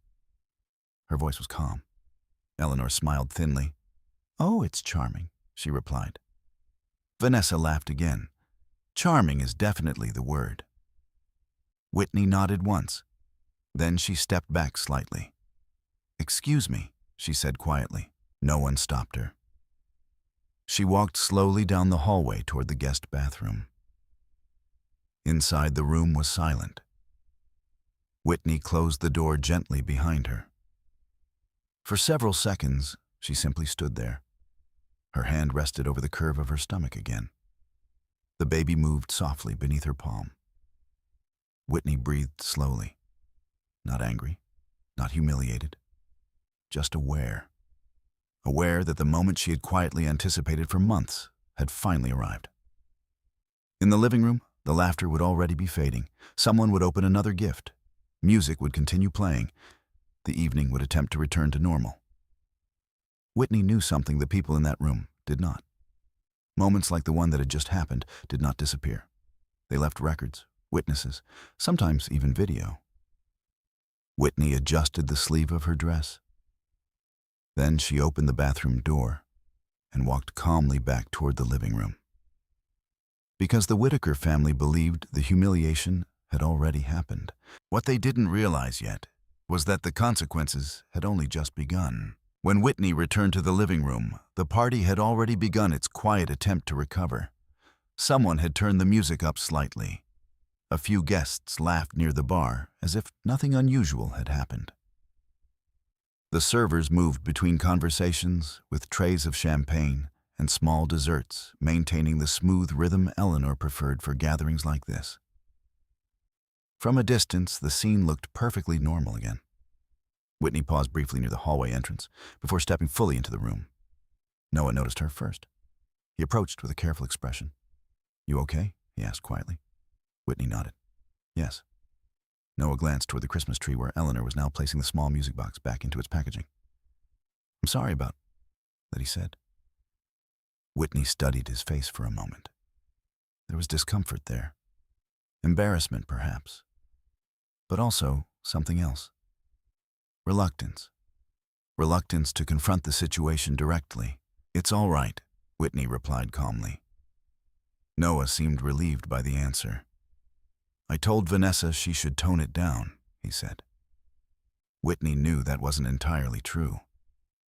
Her voice was calm. Eleanor smiled thinly. Oh, it's charming, she replied. Vanessa laughed again. Charming is definitely the word. Whitney nodded once. Then she stepped back slightly. Excuse me, she said quietly. No one stopped her. She walked slowly down the hallway toward the guest bathroom. Inside the room was silent. Whitney closed the door gently behind her. For several seconds, she simply stood there. Her hand rested over the curve of her stomach again. The baby moved softly beneath her palm. Whitney breathed slowly. Not angry, not humiliated, just aware. Aware that the moment she had quietly anticipated for months had finally arrived. In the living room, the laughter would already be fading. Someone would open another gift. Music would continue playing. The evening would attempt to return to normal. Whitney knew something the people in that room did not. Moments like the one that had just happened did not disappear. They left records, witnesses, sometimes even video. Whitney adjusted the sleeve of her dress. Then she opened the bathroom door and walked calmly back toward the living room. Because the Whitaker family believed the humiliation had already happened. What they didn't realize yet was that the consequences had only just begun. When Whitney returned to the living room, the party had already begun its quiet attempt to recover. Someone had turned the music up slightly. A few guests laughed near the bar as if nothing unusual had happened. The servers moved between conversations with trays of champagne and small desserts, maintaining the smooth rhythm Eleanor preferred for gatherings like this. From a distance, the scene looked perfectly normal again. Whitney paused briefly near the hallway entrance before stepping fully into the room. Noah noticed her first. He approached with a careful expression. "You okay?" he asked quietly. Whitney nodded. "Yes." Noah glanced toward the Christmas tree where Eleanor was now placing the small music box back into its packaging. "I'm sorry about that," he said. Whitney studied his face for a moment. There was discomfort there. Embarrassment, perhaps. But also something else. Reluctance. Reluctance to confront the situation directly. "It's all right," Whitney replied calmly. Noah seemed relieved by the answer. "I told Vanessa she should tone it down," he said. Whitney knew that wasn't entirely true.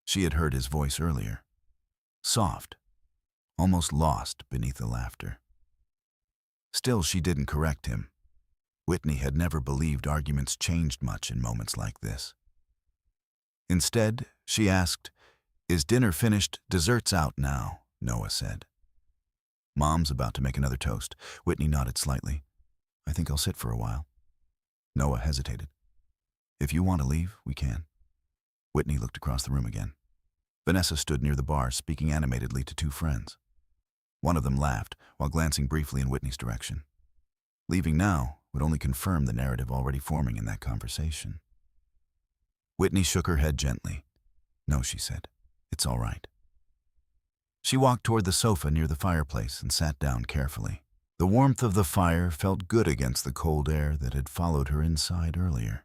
She had heard his voice earlier. Soft, almost lost beneath the laughter. Still, she didn't correct him. Whitney had never believed arguments changed much in moments like this. Instead, she asked, "Is dinner finished? Dessert's out now," Noah said. "Mom's about to make another toast." Whitney nodded slightly. "I think I'll sit for a while." Noah hesitated. "If you want to leave, we can." Whitney looked across the room again. Vanessa stood near the bar, speaking animatedly to two friends. One of them laughed, while glancing briefly in Whitney's direction. Leaving now would only confirm the narrative already forming in that conversation. Whitney shook her head gently. "No," she said. "It's all right." She walked toward the sofa near the fireplace and sat down carefully. The warmth of the fire felt good against the cold air that had followed her inside earlier.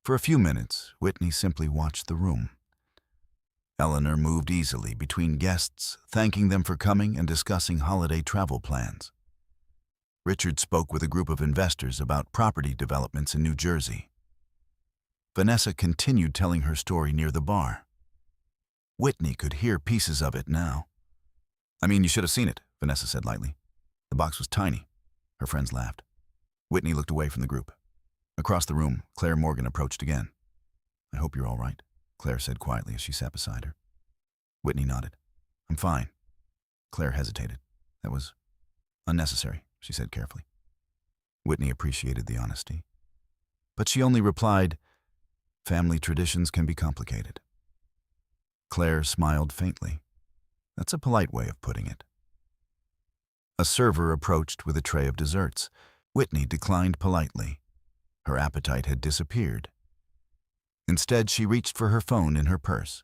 For a few minutes, Whitney simply watched the room. Eleanor moved easily between guests, thanking them for coming and discussing holiday travel plans. Richard spoke with a group of investors about property developments in New Jersey. Vanessa continued telling her story near the bar. Whitney could hear pieces of it now. "I mean, you should have seen it," Vanessa said lightly. "The box was tiny." Her friends laughed. Whitney looked away from the group. Across the room, Claire Morgan approached again. "I hope you're all right," Claire said quietly as she sat beside her. Whitney nodded. "I'm fine." Claire hesitated. "That was unnecessary," she said carefully. Whitney appreciated the honesty. But she only replied, "Family traditions can be complicated." Claire smiled faintly. That's a polite way of putting it. A server approached with a tray of desserts. Whitney declined politely. Her appetite had disappeared. Instead, she reached for her phone in her purse.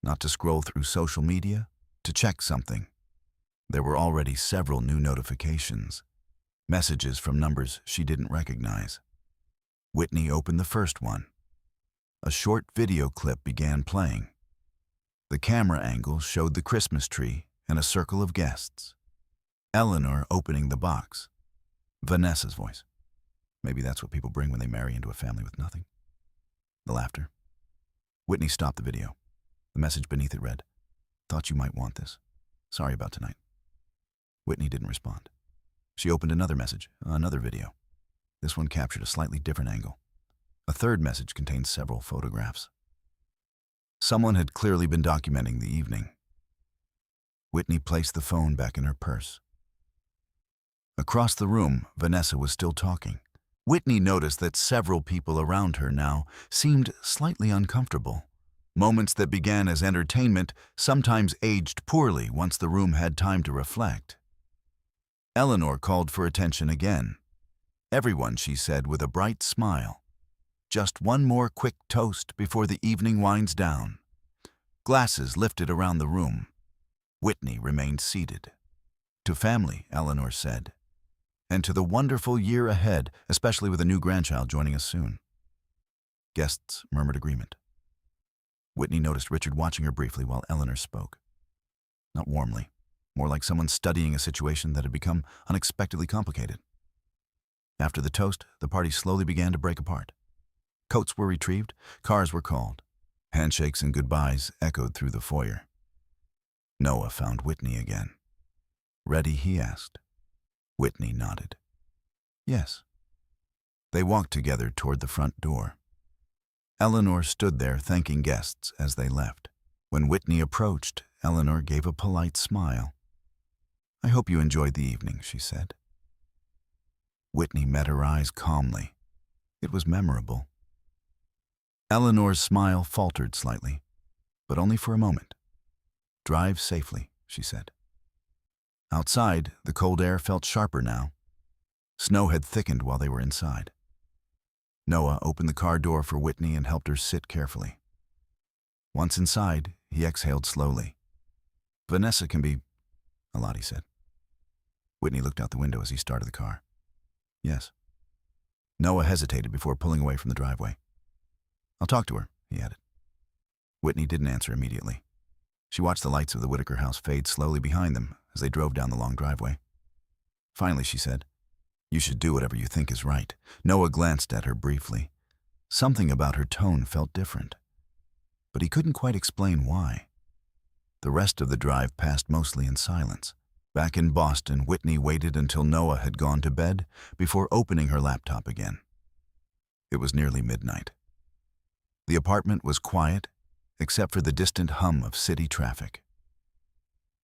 Not to scroll through social media, to check something. There were already several new notifications, messages from numbers she didn't recognize. Whitney opened the first one. A short video clip began playing. The camera angle showed the Christmas tree and a circle of guests. Eleanor opening the box. Vanessa's voice. Maybe that's what people bring when they marry into a family with nothing. The laughter. Whitney stopped the video. The message beneath it read, "Thought you might want this. Sorry about tonight." Whitney didn't respond. She opened another message, another video. This one captured a slightly different angle. A third message contained several photographs. Someone had clearly been documenting the evening. Whitney placed the phone back in her purse. Across the room, Vanessa was still talking. Whitney noticed that several people around her now seemed slightly uncomfortable. Moments that began as entertainment sometimes aged poorly once the room had time to reflect. Eleanor called for attention again. "Everyone," she said with a bright smile. "Just one more quick toast before the evening winds down." Glasses lifted around the room. Whitney remained seated. "To family," Eleanor said. "And to the wonderful year ahead, especially with a new grandchild joining us soon." Guests murmured agreement. Whitney noticed Richard watching her briefly while Eleanor spoke. Not warmly, more like someone studying a situation that had become unexpectedly complicated. After the toast, the party slowly began to break apart. Coats were retrieved, cars were called. Handshakes and goodbyes echoed through the foyer. Noah found Whitney again. "Ready?" he asked. Whitney nodded. "Yes." They walked together toward the front door. Eleanor stood there thanking guests as they left. When Whitney approached, Eleanor gave a polite smile. "I hope you enjoyed the evening," she said. Whitney met her eyes calmly. It was memorable. Eleanor's smile faltered slightly, but only for a moment. "Drive safely," she said. Outside, the cold air felt sharper now. Snow had thickened while they were inside. Noah opened the car door for Whitney and helped her sit carefully. Once inside, he exhaled slowly. "Vanessa can be a lot," he said. Whitney looked out the window as he started the car. "Yes." Noah hesitated before pulling away from the driveway. "I'll talk to her," he added. Whitney didn't answer immediately. She watched the lights of the Whitaker house fade slowly behind them as they drove down the long driveway. Finally, she said, "You should do whatever you think is right." Noah glanced at her briefly. Something about her tone felt different, but he couldn't quite explain why. The rest of the drive passed mostly in silence. Back in Boston, Whitney waited until Noah had gone to bed before opening her laptop again. It was nearly midnight. The apartment was quiet, except for the distant hum of city traffic.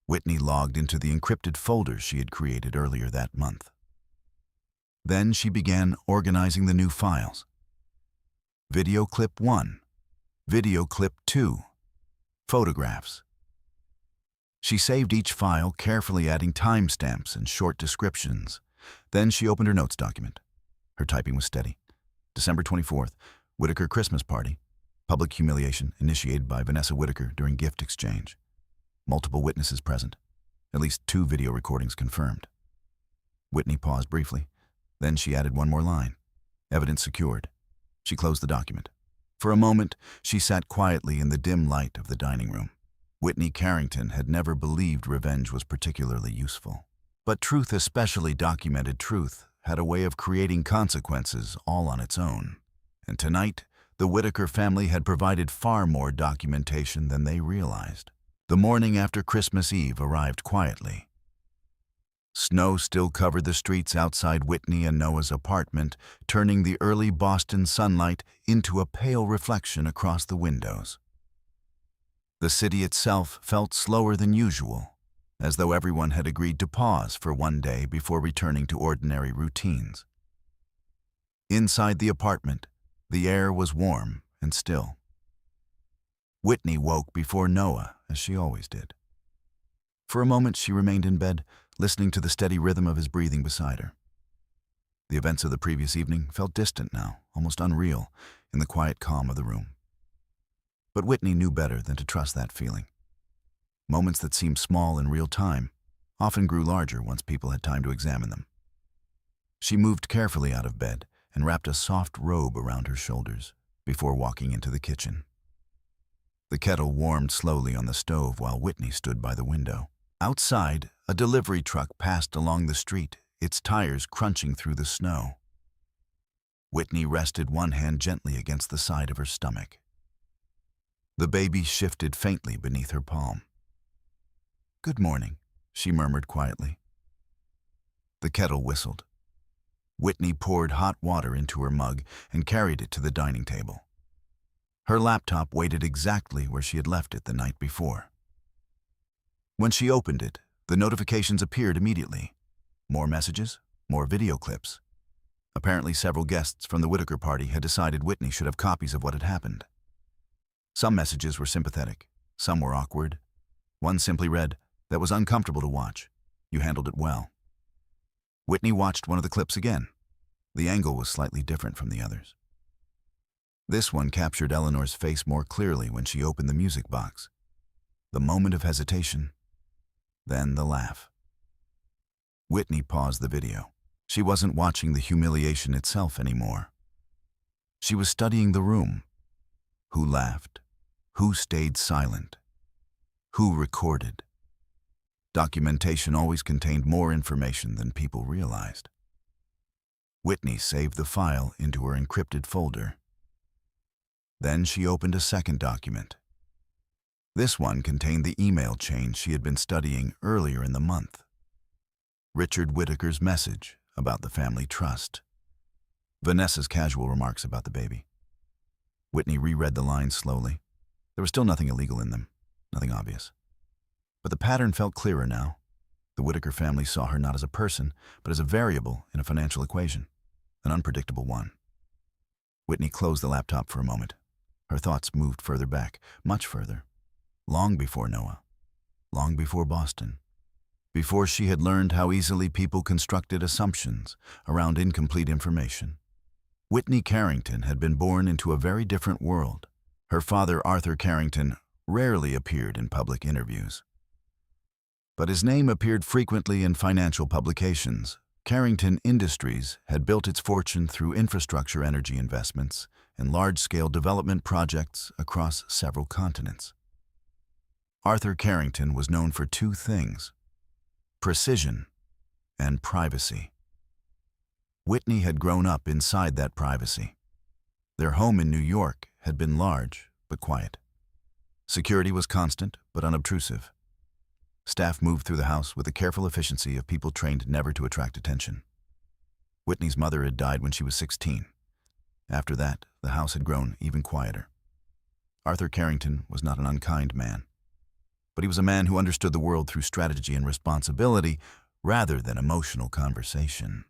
Whitney logged into the encrypted folders she had created earlier that month. Then she began organizing the new files. Video clip 1, video clip 2, photographs. She saved each file, carefully adding timestamps and short descriptions. Then she opened her notes document. Her typing was steady. December 24th, Whitaker Christmas party. Public humiliation initiated by Vanessa Whitaker during gift exchange. Multiple witnesses present. At least 2 video recordings confirmed. Whitney paused briefly. Then she added one more line. Evidence secured. She closed the document. For a moment, she sat quietly in the dim light of the dining room. Whitney Carrington had never believed revenge was particularly useful. But truth, especially documented truth, had a way of creating consequences all on its own. And tonight, the Whitaker family had provided far more documentation than they realized. The morning after Christmas Eve arrived quietly. Snow still covered the streets outside Whitney and Noah's apartment, turning the early Boston sunlight into a pale reflection across the windows. The city itself felt slower than usual, as though everyone had agreed to pause for one day before returning to ordinary routines. Inside the apartment, the air was warm and still. Whitney woke before Noah, as she always did. For a moment, she remained in bed, listening to the steady rhythm of his breathing beside her. The events of the previous evening felt distant now, almost unreal, in the quiet calm of the room. But Whitney knew better than to trust that feeling. Moments that seemed small in real time often grew larger once people had time to examine them. She moved carefully out of bed and wrapped a soft robe around her shoulders before walking into the kitchen. The kettle warmed slowly on the stove while Whitney stood by the window. Outside, a delivery truck passed along the street, its tires crunching through the snow. Whitney rested one hand gently against the side of her stomach. The baby shifted faintly beneath her palm. "Good morning," she murmured quietly. The kettle whistled. Whitney poured hot water into her mug and carried it to the dining table. Her laptop waited exactly where she had left it the night before. When she opened it, the notifications appeared immediately. More messages, more video clips. Apparently several guests from the Whitaker party had decided Whitney should have copies of what had happened. Some messages were sympathetic, some were awkward. One simply read, "That was uncomfortable to watch. You handled it well." Whitney watched one of the clips again. The angle was slightly different from the others. This one captured Eleanor's face more clearly when she opened the music box. The moment of hesitation, then the laugh. Whitney paused the video. She wasn't watching the humiliation itself anymore. She was studying the room. Who laughed? Who stayed silent? Who recorded? Documentation always contained more information than people realized. Whitney saved the file into her encrypted folder. Then she opened a second document. This one contained the email chain she had been studying earlier in the month. Richard Whitaker's message about the family trust. Vanessa's casual remarks about the baby. Whitney reread the lines slowly. There was still nothing illegal in them, nothing obvious. But the pattern felt clearer now. The Whitaker family saw her not as a person, but as a variable in a financial equation, an unpredictable one. Whitney closed the laptop for a moment. Her thoughts moved further back, much further. Long before Noah. Long before Boston. Before she had learned how easily people constructed assumptions around incomplete information. Whitney Carrington had been born into a very different world. Her father, Arthur Carrington, rarely appeared in public interviews. But his name appeared frequently in financial publications. Carrington Industries had built its fortune through infrastructure energy investments and large-scale development projects across several continents. Arthur Carrington was known for two things: precision and privacy. Whitney had grown up inside that privacy. Their home in New York had been large but quiet. Security was constant but unobtrusive. Staff moved through the house with the careful efficiency of people trained never to attract attention. Whitney's mother had died when she was 16. After that, the house had grown even quieter. Arthur Carrington was not an unkind man, but he was a man who understood the world through strategy and responsibility rather than emotional conversation.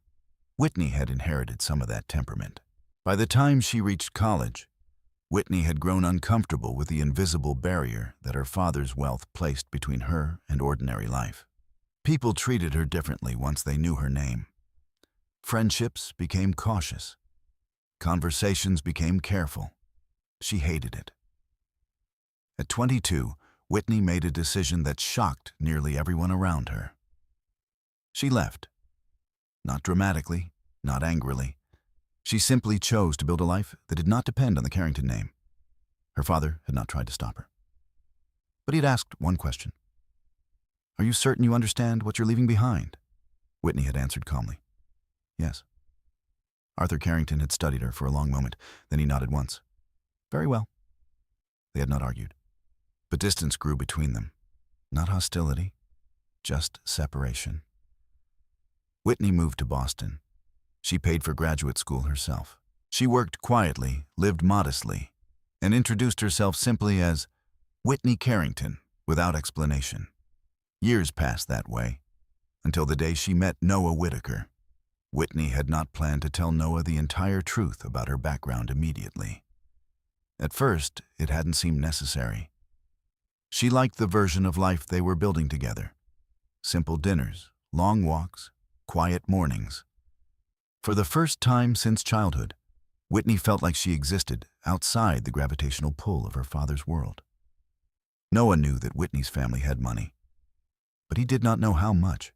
Whitney had inherited some of that temperament. By the time she reached college, Whitney had grown uncomfortable with the invisible barrier that her father's wealth placed between her and ordinary life. People treated her differently once they knew her name. Friendships became cautious. Conversations became careful. She hated it. At 22, Whitney made a decision that shocked nearly everyone around her. She left. Not dramatically, not angrily. She simply chose to build a life that did not depend on the Carrington name. Her father had not tried to stop her. But he had asked one question. "Are you certain you understand what you're leaving behind?" Whitney had answered calmly. "Yes." Arthur Carrington had studied her for a long moment, then he nodded once. "Very well." They had not argued. But distance grew between them. Not hostility, just separation. Whitney moved to Boston. She paid for graduate school herself. She worked quietly, lived modestly, and introduced herself simply as Whitney Carrington, without explanation. Years passed that way, until the day she met Noah Whitaker. Whitney had not planned to tell Noah the entire truth about her background immediately. At first, it hadn't seemed necessary. She liked the version of life they were building together. Simple dinners, long walks, quiet mornings. For the first time since childhood, Whitney felt like she existed outside the gravitational pull of her father's world. Noah knew that Whitney's family had money, but he did not know how much.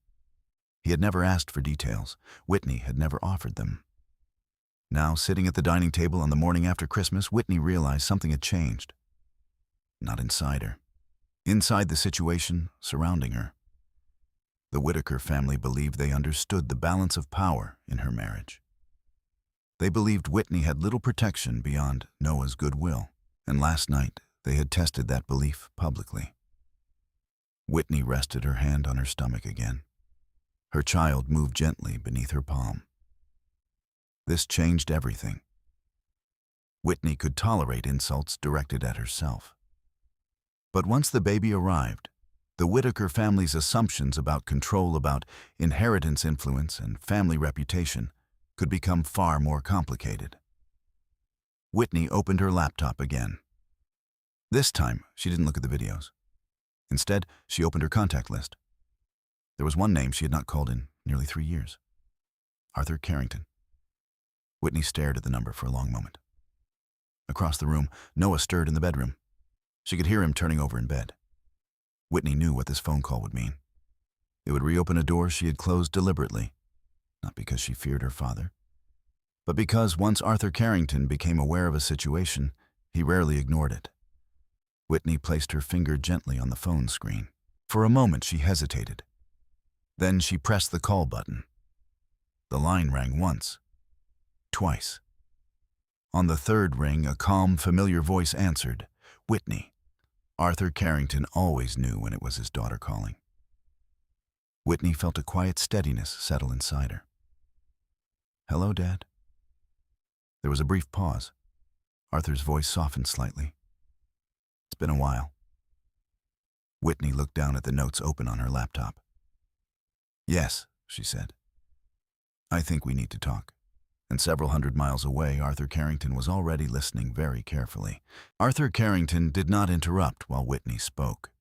He had never asked for details. Whitney had never offered them. Now, sitting at the dining table on the morning after Christmas, Whitney realized something had changed. Not inside her. Inside the situation surrounding her. The Whitaker family believed they understood the balance of power in her marriage. They believed Whitney had little protection beyond Noah's goodwill, and last night they had tested that belief publicly. Whitney rested her hand on her stomach again. Her child moved gently beneath her palm. This changed everything. Whitney could tolerate insults directed at herself. But once the baby arrived, The Whitaker family's assumptions about control, about inheritance influence, and family reputation could become far more complicated. Whitney opened her laptop again. This time, she didn't look at the videos. Instead, she opened her contact list. There was one name she had not called in nearly 3 years. Arthur Carrington. Whitney stared at the number for a long moment. Across the room, Noah stirred in the bedroom. She could hear him turning over in bed. Whitney knew what this phone call would mean. It would reopen a door she had closed deliberately, not because she feared her father, but because once Arthur Carrington became aware of a situation, he rarely ignored it. Whitney placed her finger gently on the phone screen. For a moment, she hesitated. Then she pressed the call button. The line rang once, twice. On the third ring, a calm, familiar voice answered, "Whitney." Arthur Carrington always knew when it was his daughter calling. Whitney felt a quiet steadiness settle inside her. "Hello, Dad?" There was a brief pause. Arthur's voice softened slightly. "It's been a while." Whitney looked down at the notes open on her laptop. "Yes," she said. "I think we need to talk." And several hundred miles away, Arthur Carrington was already listening very carefully. Arthur Carrington did not interrupt while Whitney spoke.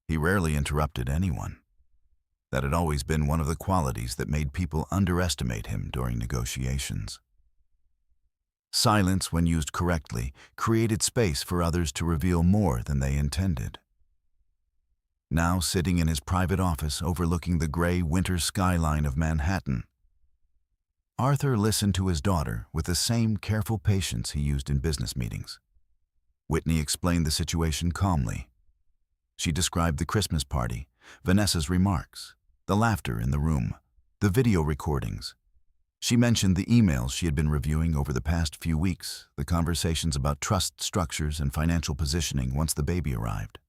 He rarely interrupted anyone. That had always been one of the qualities that made people underestimate him during negotiations. Silence, when used correctly, created space for others to reveal more than they intended. Now, sitting in his private office overlooking the gray winter skyline of Manhattan, Arthur listened to his daughter with the same careful patience he used in business meetings. Whitney explained the situation calmly. She described the Christmas party, Vanessa's remarks, the laughter in the room, the video recordings. She mentioned the emails she had been reviewing over the past few weeks, the conversations about trust structures and financial positioning once the baby arrived.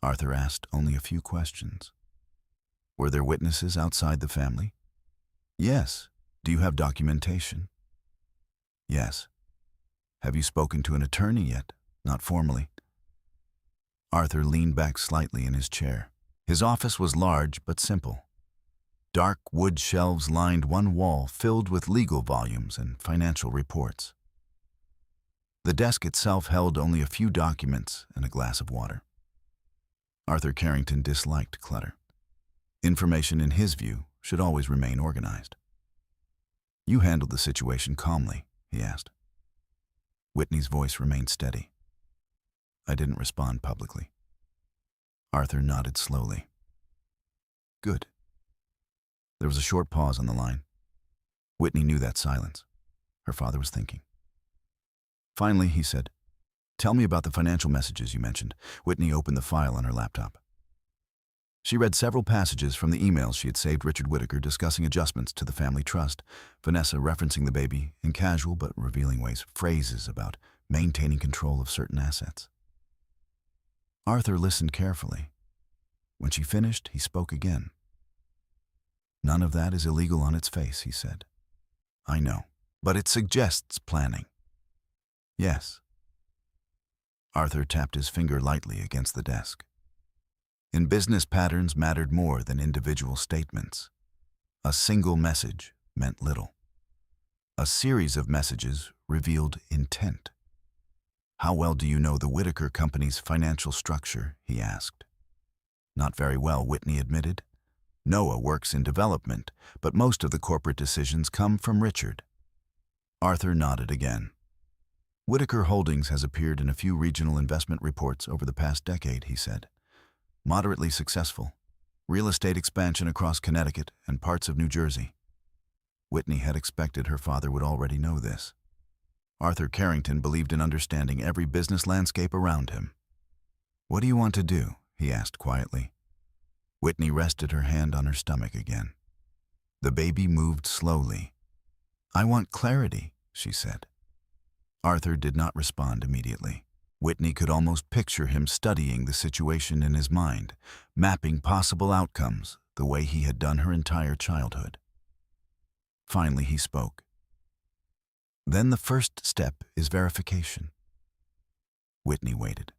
Arthur asked only a few questions. Were there witnesses outside the family? Yes. Do you have documentation? Yes. Have you spoken to an attorney yet? Not formally. Arthur leaned back slightly in his chair. His office was large but simple. Dark wood shelves lined one wall filled with legal volumes and financial reports. The desk itself held only a few documents and a glass of water. Arthur Carrington disliked clutter. Information, in his view, should always remain organized. "You handled the situation calmly," he asked. Whitney's voice remained steady. "I didn't respond publicly." Arthur nodded slowly. "Good." There was a short pause on the line. Whitney knew that silence. Her father was thinking. Finally, he said, "Tell me about the financial messages you mentioned." Whitney opened the file on her laptop. She read several passages from the emails she had saved Richard Whitaker discussing adjustments to the family trust, Vanessa referencing the baby in casual but revealing ways, phrases about maintaining control of certain assets. Arthur listened carefully. When she finished, he spoke again. "None of that is illegal on its face," he said. "I know, but it suggests planning." "Yes." Arthur tapped his finger lightly against the desk. In business, patterns mattered more than individual statements. A single message meant little. A series of messages revealed intent. "How well do you know the Whitaker company's financial structure?" he asked. "Not very well," Whitney admitted. "Noah works in development, but most of the corporate decisions come from Richard." Arthur nodded again. "Whitaker Holdings has appeared in a few regional investment reports over the past decade," he said. "Moderately successful. Real estate expansion across Connecticut and parts of New Jersey." Whitney had expected her father would already know this. Arthur Carrington believed in understanding every business landscape around him. "What do you want to do?" he asked quietly. Whitney rested her hand on her stomach again. The baby moved slowly. "I want clarity," she said. Arthur did not respond immediately. Whitney could almost picture him studying the situation in his mind, mapping possible outcomes the way he had done her entire childhood. Finally, he spoke. "Then the first step is verification." Whitney waited.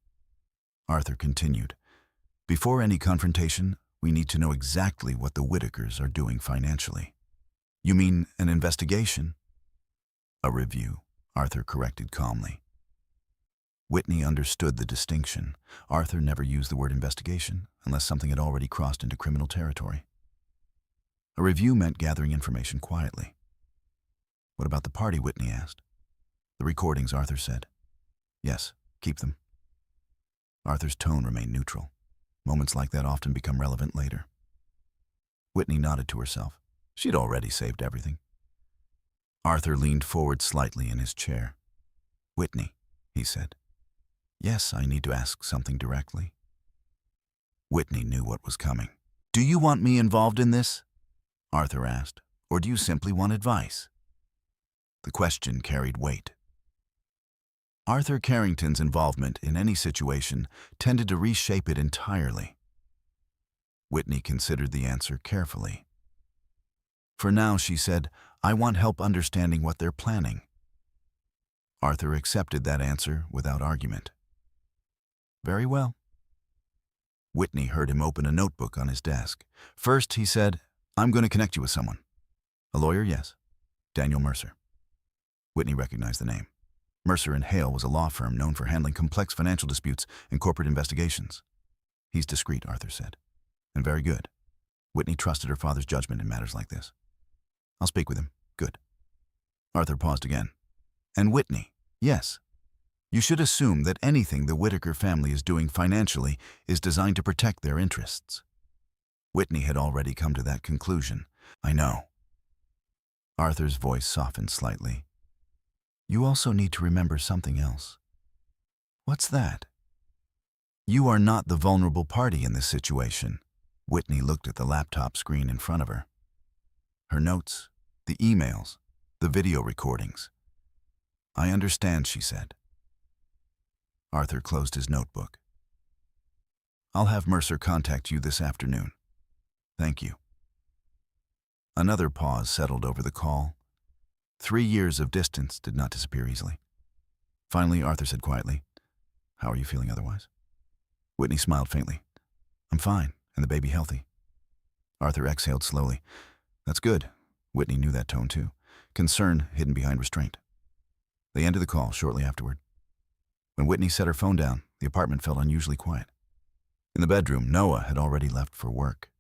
Arthur continued. Before any confrontation, we need to know exactly what the Whitakers are doing financially. You mean an investigation? A review, Arthur corrected calmly. Whitney understood the distinction. Arthur never used the word investigation unless something had already crossed into criminal territory. A review meant gathering information quietly. What about the party? Whitney asked. The recordings, Arthur said. Yes, keep them. Arthur's tone remained neutral. Moments like that often become relevant later. Whitney nodded to herself. She'd already saved everything. Arthur leaned forward slightly in his chair. Whitney, he said. Yes, I need to ask something directly. Whitney knew what was coming. Do you want me involved in this? Arthur asked, or do you simply want advice? The question carried weight. Arthur Carrington's involvement in any situation tended to reshape it entirely. Whitney considered the answer carefully. For now, she said, I want help understanding what they're planning. Arthur accepted that answer without argument. Very well. Whitney heard him open a notebook on his desk. First, he said, I'm going to connect you with someone. A lawyer, yes. Daniel Mercer. Whitney recognized the name. Mercer & Hale was a law firm known for handling complex financial disputes and corporate investigations. He's discreet, Arthur said, and very good. Whitney trusted her father's judgment in matters like this. I'll speak with him. Good. Arthur paused again. And Whitney, yes. You should assume that anything the Whitaker family is doing financially is designed to protect their interests. Whitney had already come to that conclusion. I know. Arthur's voice softened slightly. You also need to remember something else. What's that? You are not the vulnerable party in this situation. Whitney looked at the laptop screen in front of her. Her notes, the emails, the video recordings. I understand, she said. Arthur closed his notebook. I'll have Mercer contact you this afternoon. Thank you. Another pause settled over the call. 3 years of distance did not disappear easily. Finally, Arthur said quietly, How are you feeling otherwise? Whitney smiled faintly. I'm fine, and the baby healthy. Arthur exhaled slowly. That's good. Whitney knew that tone too. Concern hidden behind restraint. They ended the call shortly afterward. When Whitney set her phone down, the apartment felt unusually quiet. In the bedroom, Noah had already left for work.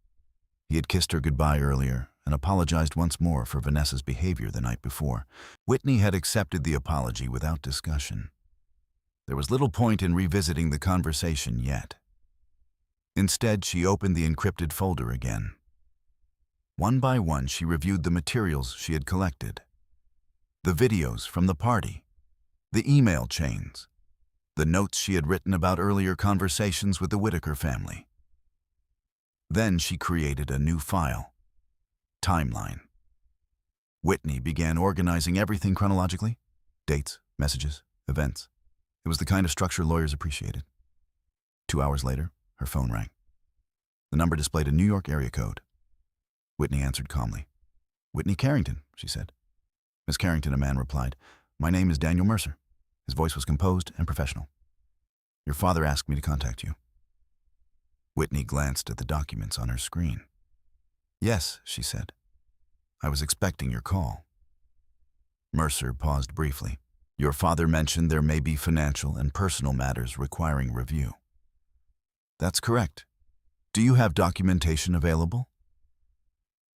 He had kissed her goodbye earlier and apologized once more for Vanessa's behavior the night before. Whitney had accepted the apology without discussion. There was little point in revisiting the conversation yet. Instead, she opened the encrypted folder again. One by one, she reviewed the materials she had collected. The videos from the party, the email chains, the notes she had written about earlier conversations with the Whitaker family. Then she created a new file, Timeline. Whitney began organizing everything chronologically, dates, messages, events. It was the kind of structure lawyers appreciated. 2 hours later, her phone rang. The number displayed a New York area code. Whitney answered calmly. Whitney Carrington, she said. Miss Carrington, a man replied. My name is Daniel Mercer. His voice was composed and professional. Your father asked me to contact you. Whitney glanced at the documents on her screen. Yes, she said. I was expecting your call. Mercer paused briefly. Your father mentioned there may be financial and personal matters requiring review. That's correct. Do you have documentation available?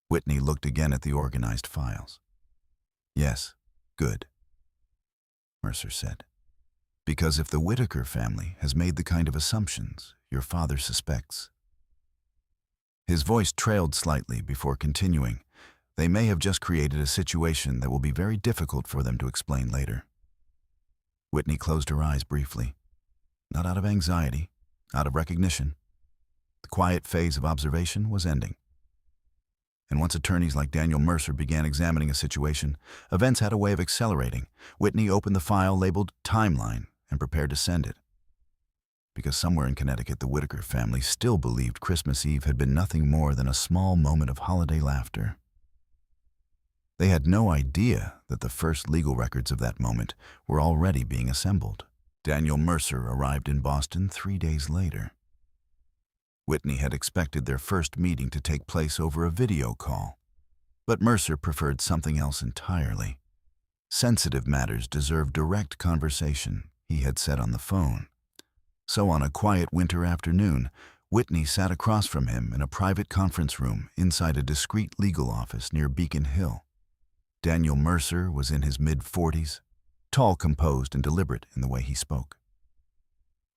Whitney looked again at the organized files. Yes, good. Mercer said. Because if the Whitaker family has made the kind of assumptions your father suspects. His voice trailed slightly before continuing. They may have just created a situation that will be very difficult for them to explain later. Whitney closed her eyes briefly. Not out of anxiety, out of recognition. The quiet phase of observation was ending. And once attorneys like Daniel Mercer began examining a situation, events had a way of accelerating. Whitney opened the file labeled Timeline and prepared to send it. Because somewhere in Connecticut, the Whitaker family still believed Christmas Eve had been nothing more than a small moment of holiday laughter. They had no idea that the first legal records of that moment were already being assembled. Daniel Mercer arrived in Boston 3 days later. Whitney had expected their first meeting to take place over a video call, but Mercer preferred something else entirely. Sensitive matters deserve direct conversation, he had said on the phone. So on a quiet winter afternoon, Whitney sat across from him in a private conference room inside a discreet legal office near Beacon Hill. Daniel Mercer was in his mid-40s, tall, composed, and deliberate in the way he spoke.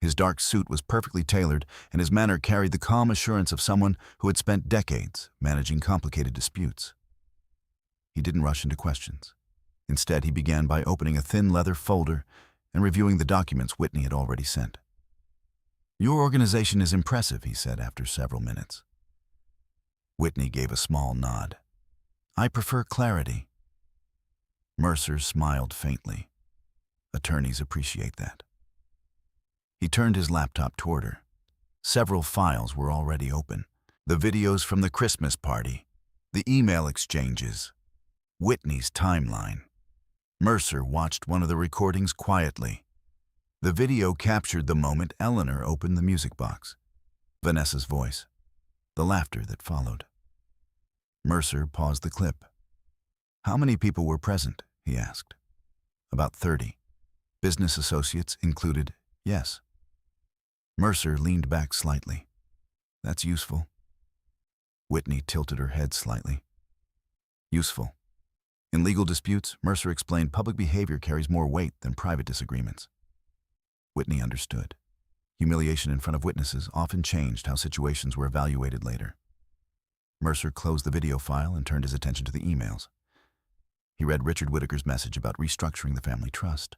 His dark suit was perfectly tailored, and his manner carried the calm assurance of someone who had spent decades managing complicated disputes. He didn't rush into questions. Instead, he began by opening a thin leather folder and reviewing the documents Whitney had already sent. "Your organization is impressive," he said after several minutes. Whitney gave a small nod. "I prefer clarity." Mercer smiled faintly. Attorneys appreciate that. He turned his laptop toward her. Several files were already open. The videos from the Christmas party, the email exchanges, Whitney's timeline. Mercer watched one of the recordings quietly. The video captured the moment Eleanor opened the music box. Vanessa's voice. The laughter that followed. Mercer paused the clip. "How many people were present?" he asked. "About 30. Business associates included?" "Yes." Mercer leaned back slightly. "That's useful." Whitney tilted her head slightly. "Useful. In legal disputes," Mercer explained, "public behavior carries more weight than private disagreements." Whitney understood. Humiliation in front of witnesses often changed how situations were evaluated later. Mercer closed the video file and turned his attention to the emails. He read Richard Whitaker's message about restructuring the family trust.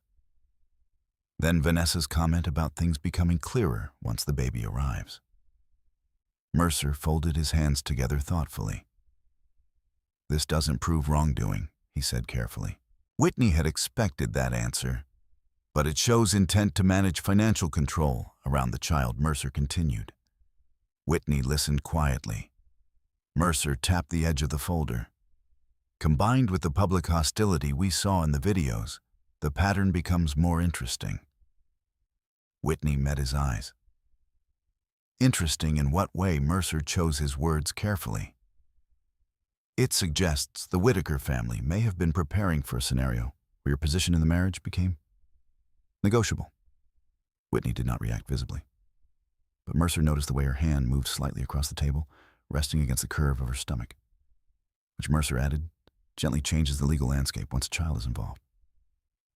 Then Vanessa's comment about things becoming clearer once the baby arrives. Mercer folded his hands together thoughtfully. "This doesn't prove wrongdoing," he said carefully. Whitney had expected that answer, but it shows intent to manage financial control around the child, Mercer continued. Whitney listened quietly. Mercer tapped the edge of the folder. "Combined with the public hostility we saw in the videos, the pattern becomes more interesting." Whitney met his eyes. "Interesting in what way?" Mercer chose his words carefully. "It suggests the Whitaker family may have been preparing for a scenario where your position in the marriage became negotiable." Whitney did not react visibly, but Mercer noticed the way her hand moved slightly across the table, resting against the curve of her stomach, which Mercer added, gently changes the legal landscape once a child is involved.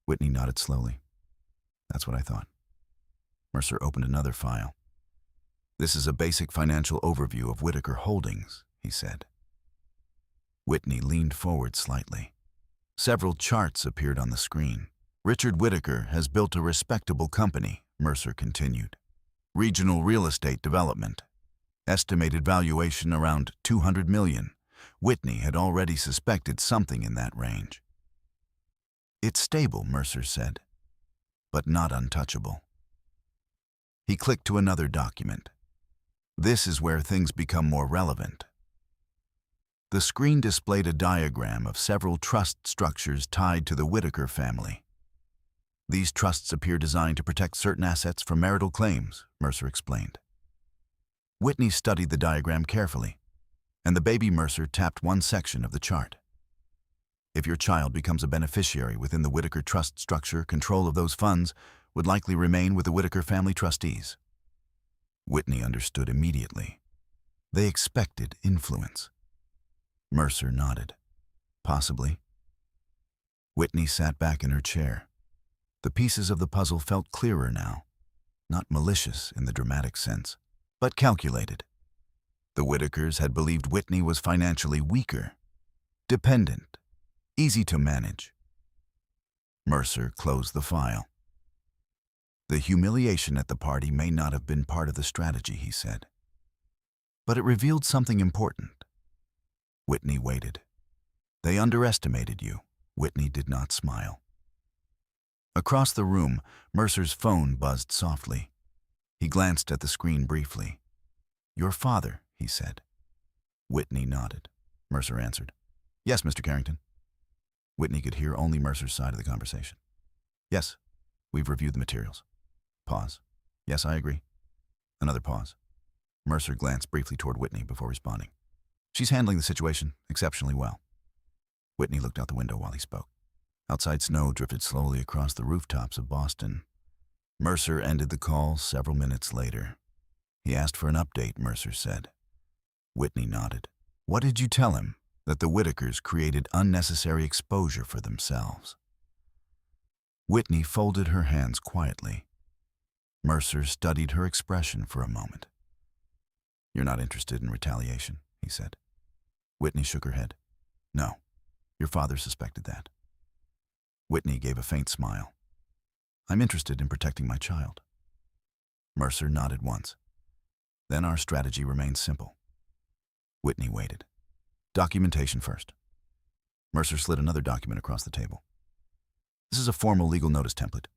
Whitney nodded slowly. "That's what I thought." Mercer opened another file. "This is a basic financial overview of Whitaker Holdings," he said. Whitney leaned forward slightly. Several charts appeared on the screen. "Richard Whitaker has built a respectable company," Mercer continued. "Regional real estate development. Estimated valuation around $200 million. Whitney had already suspected something in that range. "It's stable," Mercer said, "but not untouchable." He clicked to another document. "This is where things become more relevant." The screen displayed a diagram of several trust structures tied to the Whitaker family. "These trusts appear designed to protect certain assets from marital claims," Mercer explained. Whitney studied the diagram carefully, and the baby Mercer tapped one section of the chart. "If your child becomes a beneficiary within the Whitaker trust structure, control of those funds would likely remain with the Whitaker family trustees." Whitney understood immediately. They expected influence. Mercer nodded. "Possibly." Whitney sat back in her chair. The pieces of the puzzle felt clearer now, not malicious in the dramatic sense, but calculated. The Whitakers had believed Whitney was financially weaker, dependent, easy to manage. Mercer closed the file. "The humiliation at the party may not have been part of the strategy," he said. "But it revealed something important." Whitney waited. "They underestimated you." Whitney did not smile. Across the room, Mercer's phone buzzed softly. He glanced at the screen briefly. "Your father," he said. Whitney nodded. Mercer answered, "Yes, Mr. Carrington." Whitney could hear only Mercer's side of the conversation. "Yes, we've reviewed the materials." Pause. "Yes, I agree." Another pause. Mercer glanced briefly toward Whitney before responding. She's handling the situation exceptionally well. Whitney looked out the window while he spoke. Outside, snow drifted slowly across the rooftops of Boston. Mercer ended the call several minutes later. He asked for an update, Mercer said. Whitney nodded. What did you tell him? That the Whitakers created unnecessary exposure for themselves. Whitney folded her hands quietly. Mercer studied her expression for a moment. You're not interested in retaliation, he said. Whitney shook her head. No, your father suspected that. Whitney gave a faint smile. I'm interested in protecting my child. Mercer nodded once. Then our strategy remains simple. Whitney waited. Documentation first. Mercer slid another document across the table. This is a formal legal notice template.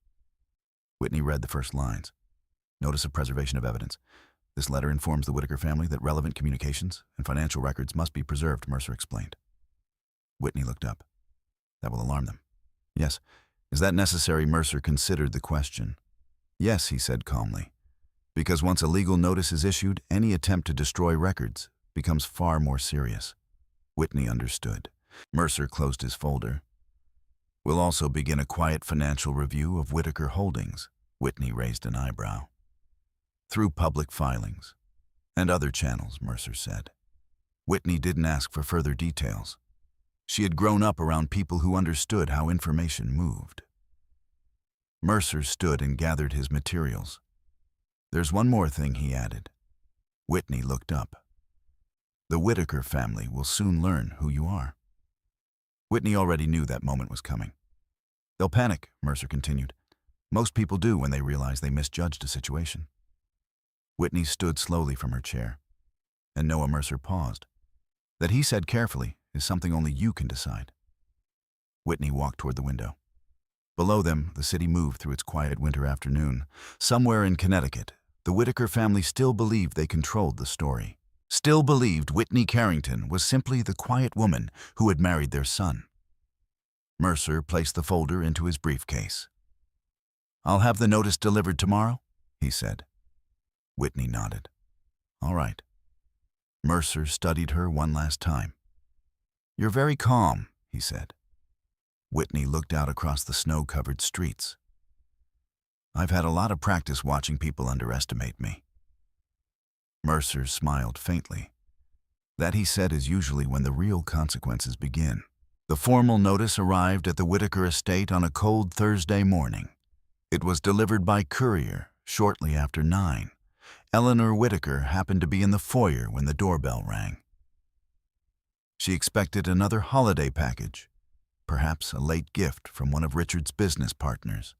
Whitney read the first lines. Notice of preservation of evidence. This letter informs the Whitaker family that relevant communications and financial records must be preserved, Mercer explained. Whitney looked up. That will alarm them. Yes. Is that necessary? Mercer considered the question. Yes, he said calmly. Because once a legal notice is issued, any attempt to destroy records becomes far more serious. Whitney understood. Mercer closed his folder. We'll also begin a quiet financial review of Whitaker holdings. Whitney raised an eyebrow. Through public filings and other channels, Mercer said. Whitney didn't ask for further details. She had grown up around people who understood how information moved. Mercer stood and gathered his materials. There's one more thing, he added. Whitney looked up. The Whitaker family will soon learn who you are. Whitney already knew that moment was coming. They'll panic, Mercer continued. Most people do when they realize they misjudged a situation. Whitney stood slowly from her chair, and Noah Mercer paused. That he said carefully is something only you can decide. Whitney walked toward the window. Below them, the city moved through its quiet winter afternoon. Somewhere in Connecticut, the Whitaker family still believed they controlled the story. Still believed Whitney Carrington was simply the quiet woman who had married their son. Mercer placed the folder into his briefcase. I'll have the notice delivered tomorrow, he said. Whitney nodded. All right. Mercer studied her one last time. You're very calm, he said. Whitney looked out across the snow-covered streets. I've had a lot of practice watching people underestimate me. Mercer smiled faintly. That, he said, is usually when the real consequences begin. The formal notice arrived at the Whitaker estate on a cold Thursday morning. It was delivered by courier shortly after 9. Eleanor Whitaker happened to be in the foyer when the doorbell rang. She expected another holiday package, perhaps a late gift from one of Richard's business partners.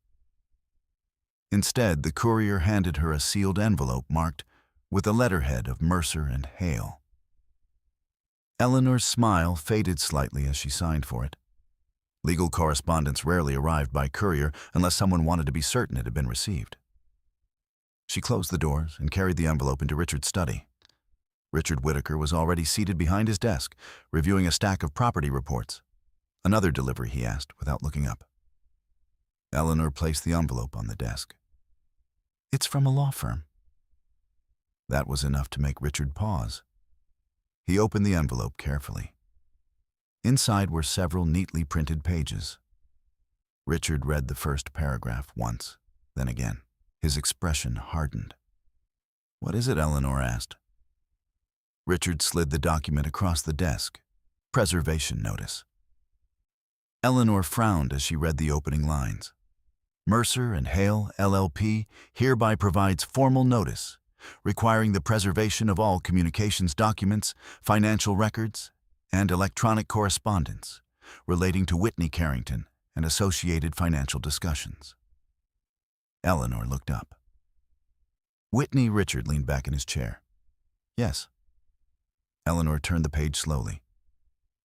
Instead, the courier handed her a sealed envelope marked with the letterhead of Mercer and Hale. Eleanor's smile faded slightly as she signed for it. Legal correspondence rarely arrived by courier unless someone wanted to be certain it had been received. She closed the doors and carried the envelope into Richard's study. Richard Whitaker was already seated behind his desk, reviewing a stack of property reports. Another delivery, he asked, without looking up. Eleanor placed the envelope on the desk. It's from a law firm. That was enough to make Richard pause. He opened the envelope carefully. Inside were several neatly printed pages. Richard read the first paragraph once, then again. His expression hardened. What is it? Eleanor asked. Richard slid the document across the desk. Preservation notice. Eleanor frowned as she read the opening lines. Mercer and Hale, LLP, hereby provides formal notice requiring the preservation of all communications documents, financial records, and electronic correspondence relating to Whitney Carrington and associated financial discussions. Eleanor looked up. Whitney. Richard leaned back in his chair. Yes. Eleanor turned the page slowly.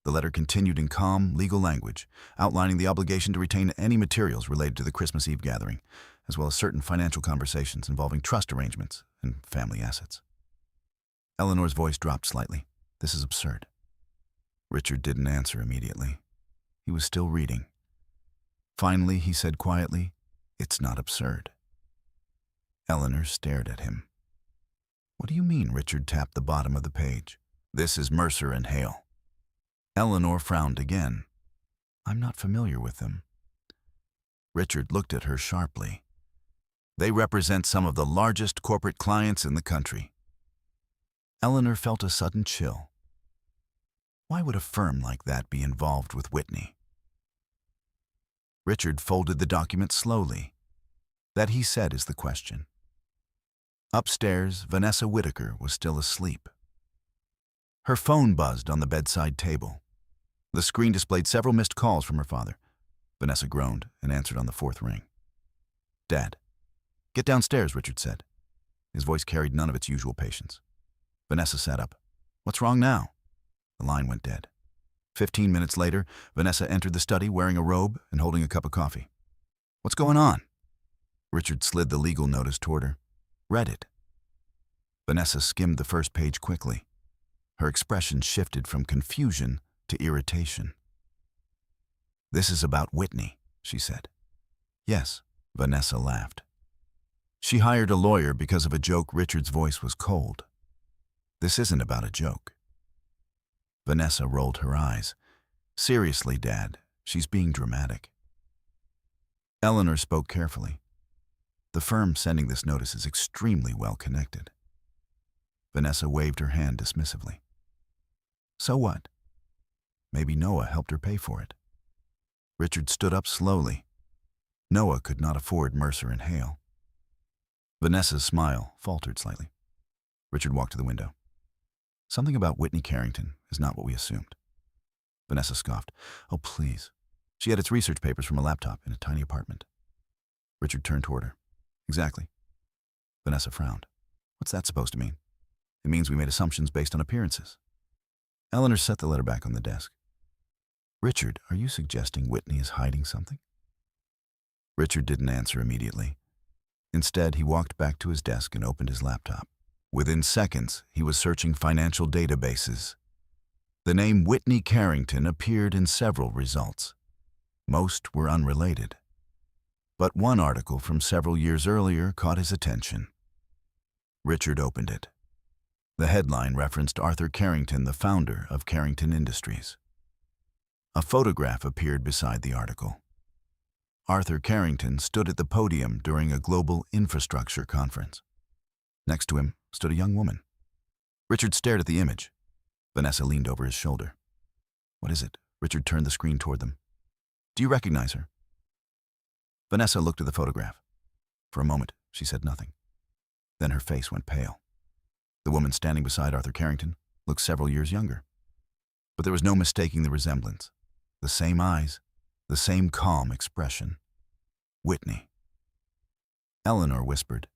The letter continued in calm, legal language, outlining the obligation to retain any materials related to the Christmas Eve gathering, as well as certain financial conversations involving trust arrangements and family assets. Eleanor's voice dropped slightly. This is absurd. Richard didn't answer immediately. He was still reading. Finally, he said quietly, It's not absurd. Eleanor stared at him. What do you mean? Richard tapped the bottom of the page. This is Mercer and Hale. Eleanor frowned again. I'm not familiar with them. Richard looked at her sharply. They represent some of the largest corporate clients in the country. Eleanor felt a sudden chill. Why would a firm like that be involved with Whitney? Richard folded the document slowly. That, he said, is the question. Upstairs, Vanessa Whitaker was still asleep. Her phone buzzed on the bedside table. The screen displayed several missed calls from her father. Vanessa groaned and answered on the fourth ring. Dad. Get downstairs, Richard said. His voice carried none of its usual patience. Vanessa sat up. What's wrong now? The line went dead. 15 minutes later, Vanessa entered the study wearing a robe and holding a cup of coffee. What's going on? Richard slid the legal notice toward her. Read it. Vanessa skimmed the first page quickly. Her expression shifted from confusion to irritation. This is about Whitney, she said. Yes, Vanessa laughed. She hired a lawyer because of a joke. Richard's voice was cold. This isn't about a joke. Vanessa rolled her eyes. Seriously, Dad, she's being dramatic. Eleanor spoke carefully. The firm sending this notice is extremely well connected. Vanessa waved her hand dismissively. So what? Maybe Noah helped her pay for it. Richard stood up slowly. Noah could not afford Mercer and Hale. Vanessa's smile faltered slightly. Richard walked to the window. Something about Whitney Carrington is not what we assumed. Vanessa scoffed. Oh, please. She had its research papers from a laptop in a tiny apartment. Richard turned toward her. Exactly. Vanessa frowned. What's that supposed to mean? It means we made assumptions based on appearances. Eleanor set the letter back on the desk. Richard, are you suggesting Whitney is hiding something? Richard didn't answer immediately. Instead, he walked back to his desk and opened his laptop. Within seconds, he was searching financial databases. The name Whitney Carrington appeared in several results. Most were unrelated. But one article from several years earlier caught his attention. Richard opened it. The headline referenced Arthur Carrington, the founder of Carrington Industries. A photograph appeared beside the article. Arthur Carrington stood at the podium during a global infrastructure conference. Next to him stood a young woman. Richard stared at the image. Vanessa leaned over his shoulder. What is it? Richard turned the screen toward them. Do you recognize her? Vanessa looked at the photograph. For a moment, she said nothing. Then her face went pale. The woman standing beside Arthur Carrington looked several years younger. But there was no mistaking the resemblance. The same eyes, the same calm expression. Whitney. Eleanor whispered,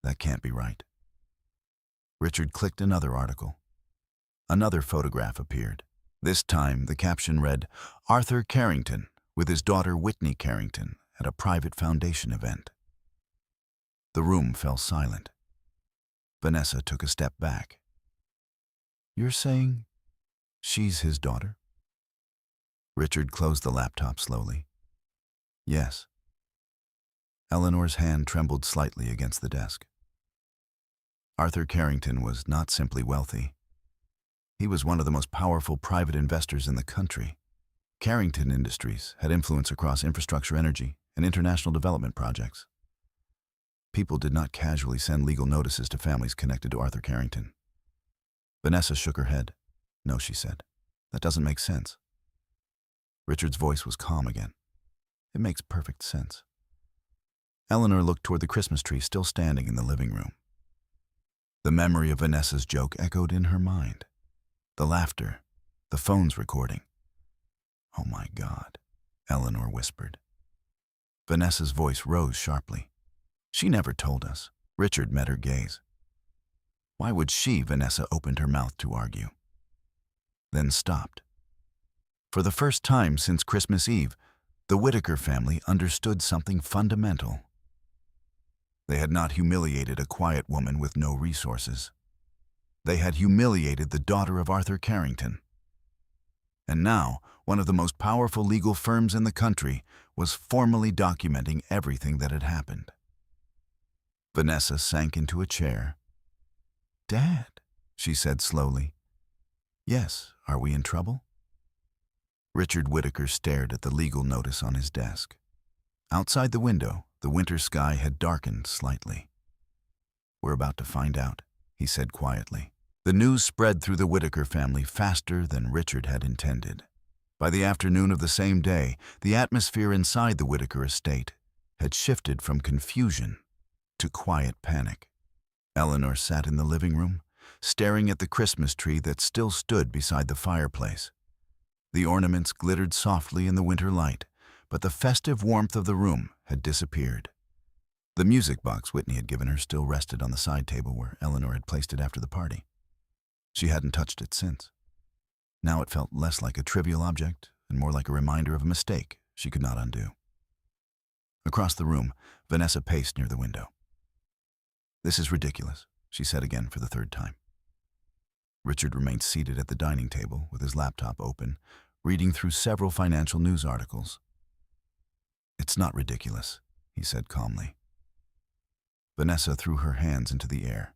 That can't be right. Richard clicked another article. Another photograph appeared. This time, the caption read, Arthur Carrington with his daughter Whitney Carrington at a private foundation event. The room fell silent. Vanessa took a step back. You're saying she's his daughter? Richard closed the laptop slowly. Yes. Eleanor's hand trembled slightly against the desk. Arthur Carrington was not simply wealthy. He was one of the most powerful private investors in the country. Carrington Industries had influence across infrastructure, energy, and international development projects. People did not casually send legal notices to families connected to Arthur Carrington. Vanessa shook her head. No, she said. That doesn't make sense. Richard's voice was calm again. It makes perfect sense. Eleanor looked toward the Christmas tree still standing in the living room. The memory of Vanessa's joke echoed in her mind. The laughter, the phone's recording. Oh my God, Eleanor whispered. Vanessa's voice rose sharply. She never told us. Richard met her gaze. Why would she? Vanessa opened her mouth to argue, then stopped. For the first time since Christmas Eve, the Whitaker family understood something fundamental. They had not humiliated a quiet woman with no resources. They had humiliated the daughter of Arthur Carrington. And now, one of the most powerful legal firms in the country was formally documenting everything that had happened. Vanessa sank into a chair. Dad, she said slowly. Yes, are we in trouble? Richard Whitaker stared at the legal notice on his desk. Outside the window, the winter sky had darkened slightly. We're about to find out, he said quietly. The news spread through the Whitaker family faster than Richard had intended. By the afternoon of the same day, the atmosphere inside the Whitaker estate had shifted from confusion to quiet panic. Eleanor sat in the living room, staring at the Christmas tree that still stood beside the fireplace. The ornaments glittered softly in the winter light, but the festive warmth of the room had disappeared. The music box Whitney had given her still rested on the side table where Eleanor had placed it after the party. She hadn't touched it since. Now it felt less like a trivial object and more like a reminder of a mistake she could not undo. Across the room, Vanessa paced near the window. This is ridiculous, she said again for the third time. Richard remained seated at the dining table with his laptop open, reading through several financial news articles. It's not ridiculous, he said calmly. Vanessa threw her hands into the air.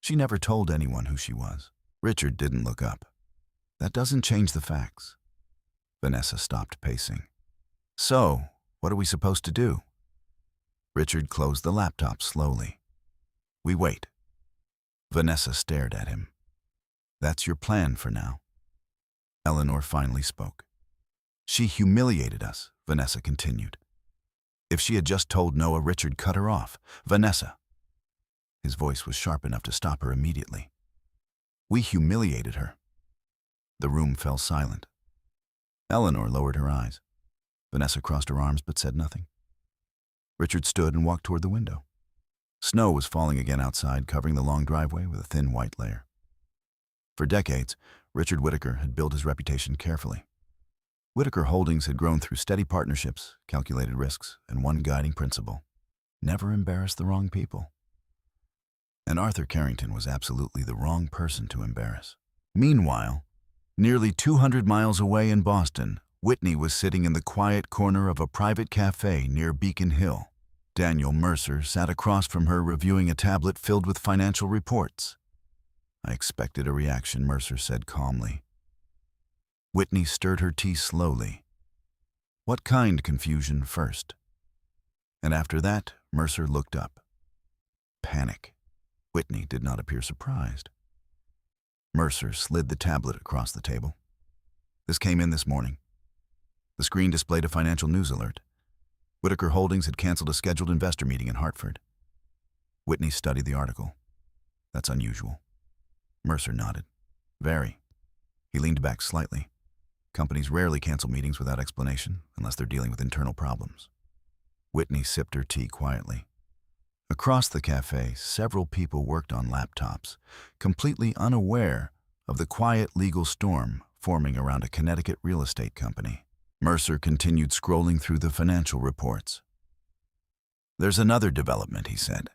She never told anyone who she was. Richard didn't look up. That doesn't change the facts. Vanessa stopped pacing. So, what are we supposed to do? Richard closed the laptop slowly. We wait. Vanessa stared at him. That's your plan for now. Eleanor finally spoke. She humiliated us, Vanessa continued. If she had just told Noah, Richard cut her off. Vanessa. His voice was sharp enough to stop her immediately. We humiliated her. The room fell silent. Eleanor lowered her eyes. Vanessa crossed her arms but said nothing. Richard stood and walked toward the window. Snow was falling again outside, covering the long driveway with a thin white layer. For decades, Richard Whitaker had built his reputation carefully. Whitaker Holdings had grown through steady partnerships, calculated risks, and one guiding principle: never embarrass the wrong people. And Arthur Carrington was absolutely the wrong person to embarrass. Meanwhile, nearly 200 miles away in Boston, Whitney was sitting in the quiet corner of a private cafe near Beacon Hill. Daniel Mercer sat across from her reviewing a tablet filled with financial reports. I expected a reaction, Mercer said calmly. Whitney stirred her tea slowly. What kind confusion first? And after that, Mercer looked up. Panic. Whitney did not appear surprised. Mercer slid the tablet across the table. This came in this morning. The screen displayed a financial news alert. Whitaker Holdings had canceled a scheduled investor meeting in Hartford. Whitney studied the article. That's unusual. Mercer nodded. Very. He leaned back slightly. Companies rarely cancel meetings without explanation, unless they're dealing with internal problems. Whitney sipped her tea quietly. Across the cafe, several people worked on laptops, completely unaware of the quiet legal storm forming around a Connecticut real estate company. Mercer continued scrolling through the financial reports. There's another development, he said.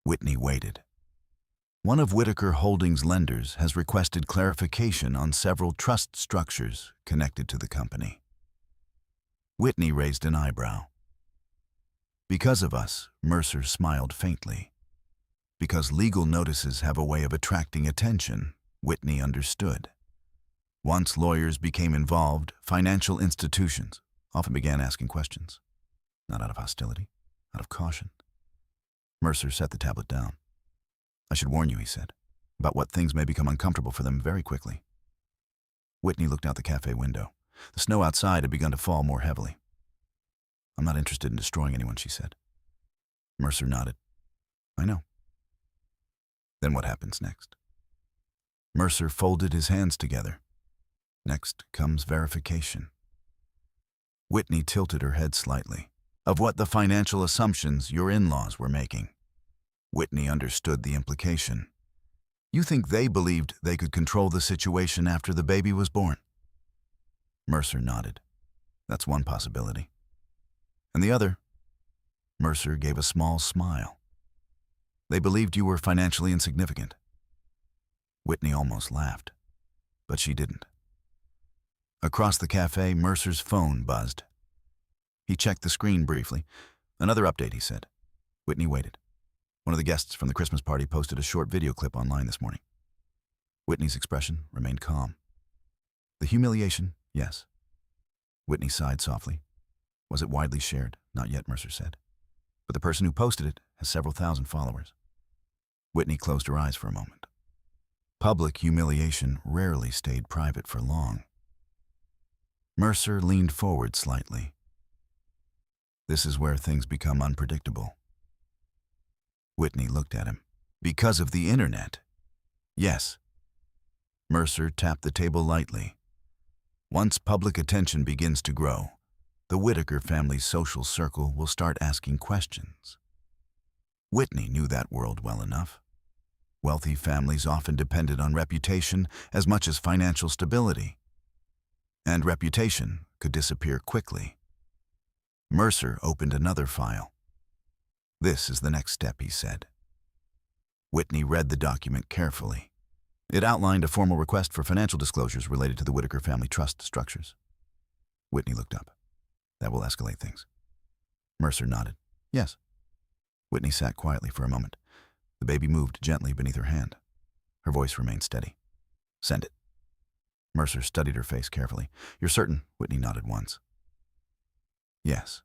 Whitney waited. One of Whitaker Holdings' lenders has requested clarification on several trust structures connected to the company. Whitney raised an eyebrow. Because of us, Mercer smiled faintly. Because legal notices have a way of attracting attention, Whitney understood. Once lawyers became involved, financial institutions often began asking questions. Not out of hostility, out of caution. Mercer set the tablet down. I should warn you, he said, about what things may become uncomfortable for them very quickly. Whitney looked out the cafe window. The snow outside had begun to fall more heavily. I'm not interested in destroying anyone, she said. Mercer nodded. I know. Then what happens next? Mercer folded his hands together. Next comes verification. Whitney tilted her head slightly. Of what the financial assumptions your in-laws were making. Whitney understood the implication. You think they believed they could control the situation after the baby was born? Mercer nodded. That's one possibility. And the other? Mercer gave a small smile. They believed you were financially insignificant. Whitney almost laughed, but she didn't. Across the cafe, Mercer's phone buzzed. He checked the screen briefly. Another update, he said. Whitney waited. One of the guests from the Christmas party posted a short video clip online this morning. Whitney's expression remained calm. The humiliation, yes. Whitney sighed softly. Was it widely shared? Not yet, Mercer said. But the person who posted it has several thousand followers. Whitney closed her eyes for a moment. Public humiliation rarely stayed private for long. Mercer leaned forward slightly. This is where things become unpredictable. Whitney looked at him. Because of the internet? Yes. Mercer tapped the table lightly. Once public attention begins to grow, the Whitaker family's social circle will start asking questions. Whitney knew that world well enough. Wealthy families often depended on reputation as much as financial stability. And reputation could disappear quickly. Mercer opened another file. This is the next step, he said. Whitney read the document carefully. It outlined a formal request for financial disclosures related to the Whitaker family trust structures. Whitney looked up. That will escalate things. Mercer nodded. Yes. Whitney sat quietly for a moment. The baby moved gently beneath her hand. Her voice remained steady. Send it. Mercer studied her face carefully. You're certain? Whitney nodded once. Yes.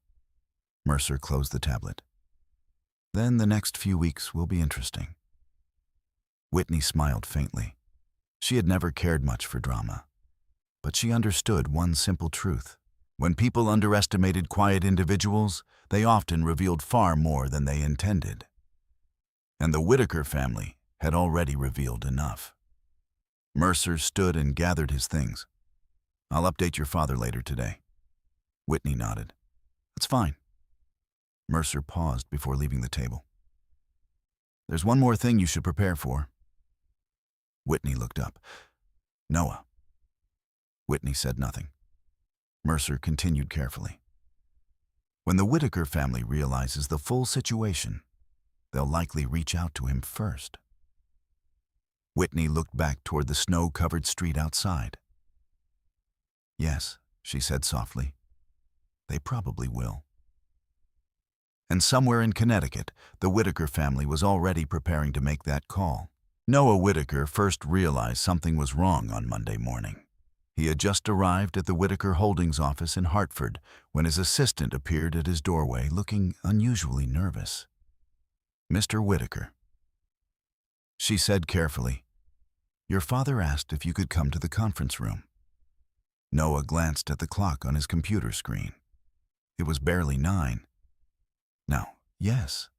Mercer closed the tablet. Then the next few weeks will be interesting. Whitney smiled faintly. She had never cared much for drama. But she understood one simple truth. When people underestimated quiet individuals, they often revealed far more than they intended. And the Whitaker family had already revealed enough. Mercer stood and gathered his things. I'll update your father later today. Whitney nodded. That's fine. Mercer paused before leaving the table. There's one more thing you should prepare for. Whitney looked up. Noah. Whitney said nothing. Mercer continued carefully. When the Whitaker family realizes the full situation, they'll likely reach out to him first. Whitney looked back toward the snow-covered street outside. Yes, she said softly. They probably will. And somewhere in Connecticut, the Whitaker family was already preparing to make that call. Noah Whitaker first realized something was wrong on Monday morning. He had just arrived at the Whitaker Holdings office in Hartford when his assistant appeared at his doorway looking unusually nervous. Mr. Whitaker. She said carefully, Your father asked if you could come to the conference room. Noah glanced at the clock on his computer screen. It was barely 9. Now, yes.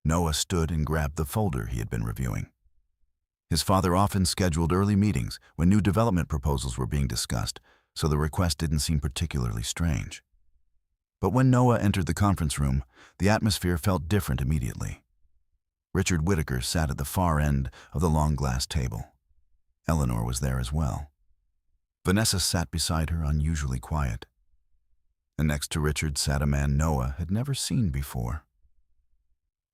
Noah stood and grabbed the folder he had been reviewing. His father often scheduled early meetings when new development proposals were being discussed, so the request didn't seem particularly strange. But when Noah entered the conference room, the atmosphere felt different immediately. Richard Whitaker sat at the far end of the long glass table. Eleanor was there as well. Vanessa sat beside her, unusually quiet. And next to Richard sat a man Noah had never seen before.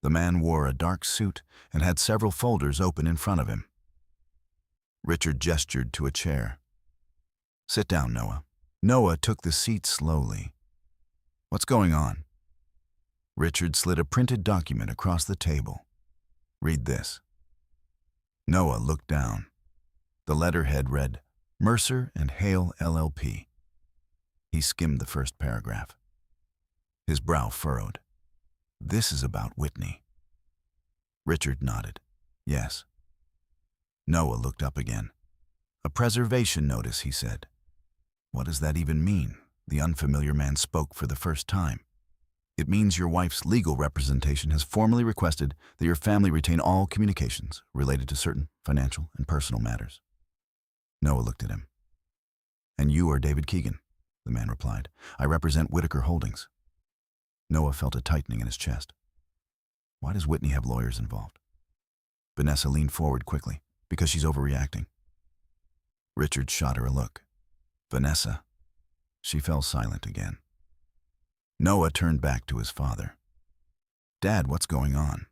The man wore a dark suit and had several folders open in front of him. Richard gestured to a chair. Sit down, Noah. Noah took the seat slowly. What's going on? Richard slid a printed document across the table. Read this. Noah looked down. The letterhead read, Mercer and Hale LLP. He skimmed the first paragraph. His brow furrowed. This is about Whitney. Richard nodded. Yes. Noah looked up again. A preservation notice, he said. What does that even mean? The unfamiliar man spoke for the first time. It means your wife's legal representation has formally requested that your family retain all communications related to certain financial and personal matters. Noah looked at him. And you are David Keegan, the man replied. I represent Whitaker Holdings. Noah felt a tightening in his chest. Why does Whitney have lawyers involved? Vanessa leaned forward quickly. Because she's overreacting. Richard shot her a look. Vanessa. She fell silent again. Noah turned back to his father. Dad, what's going on?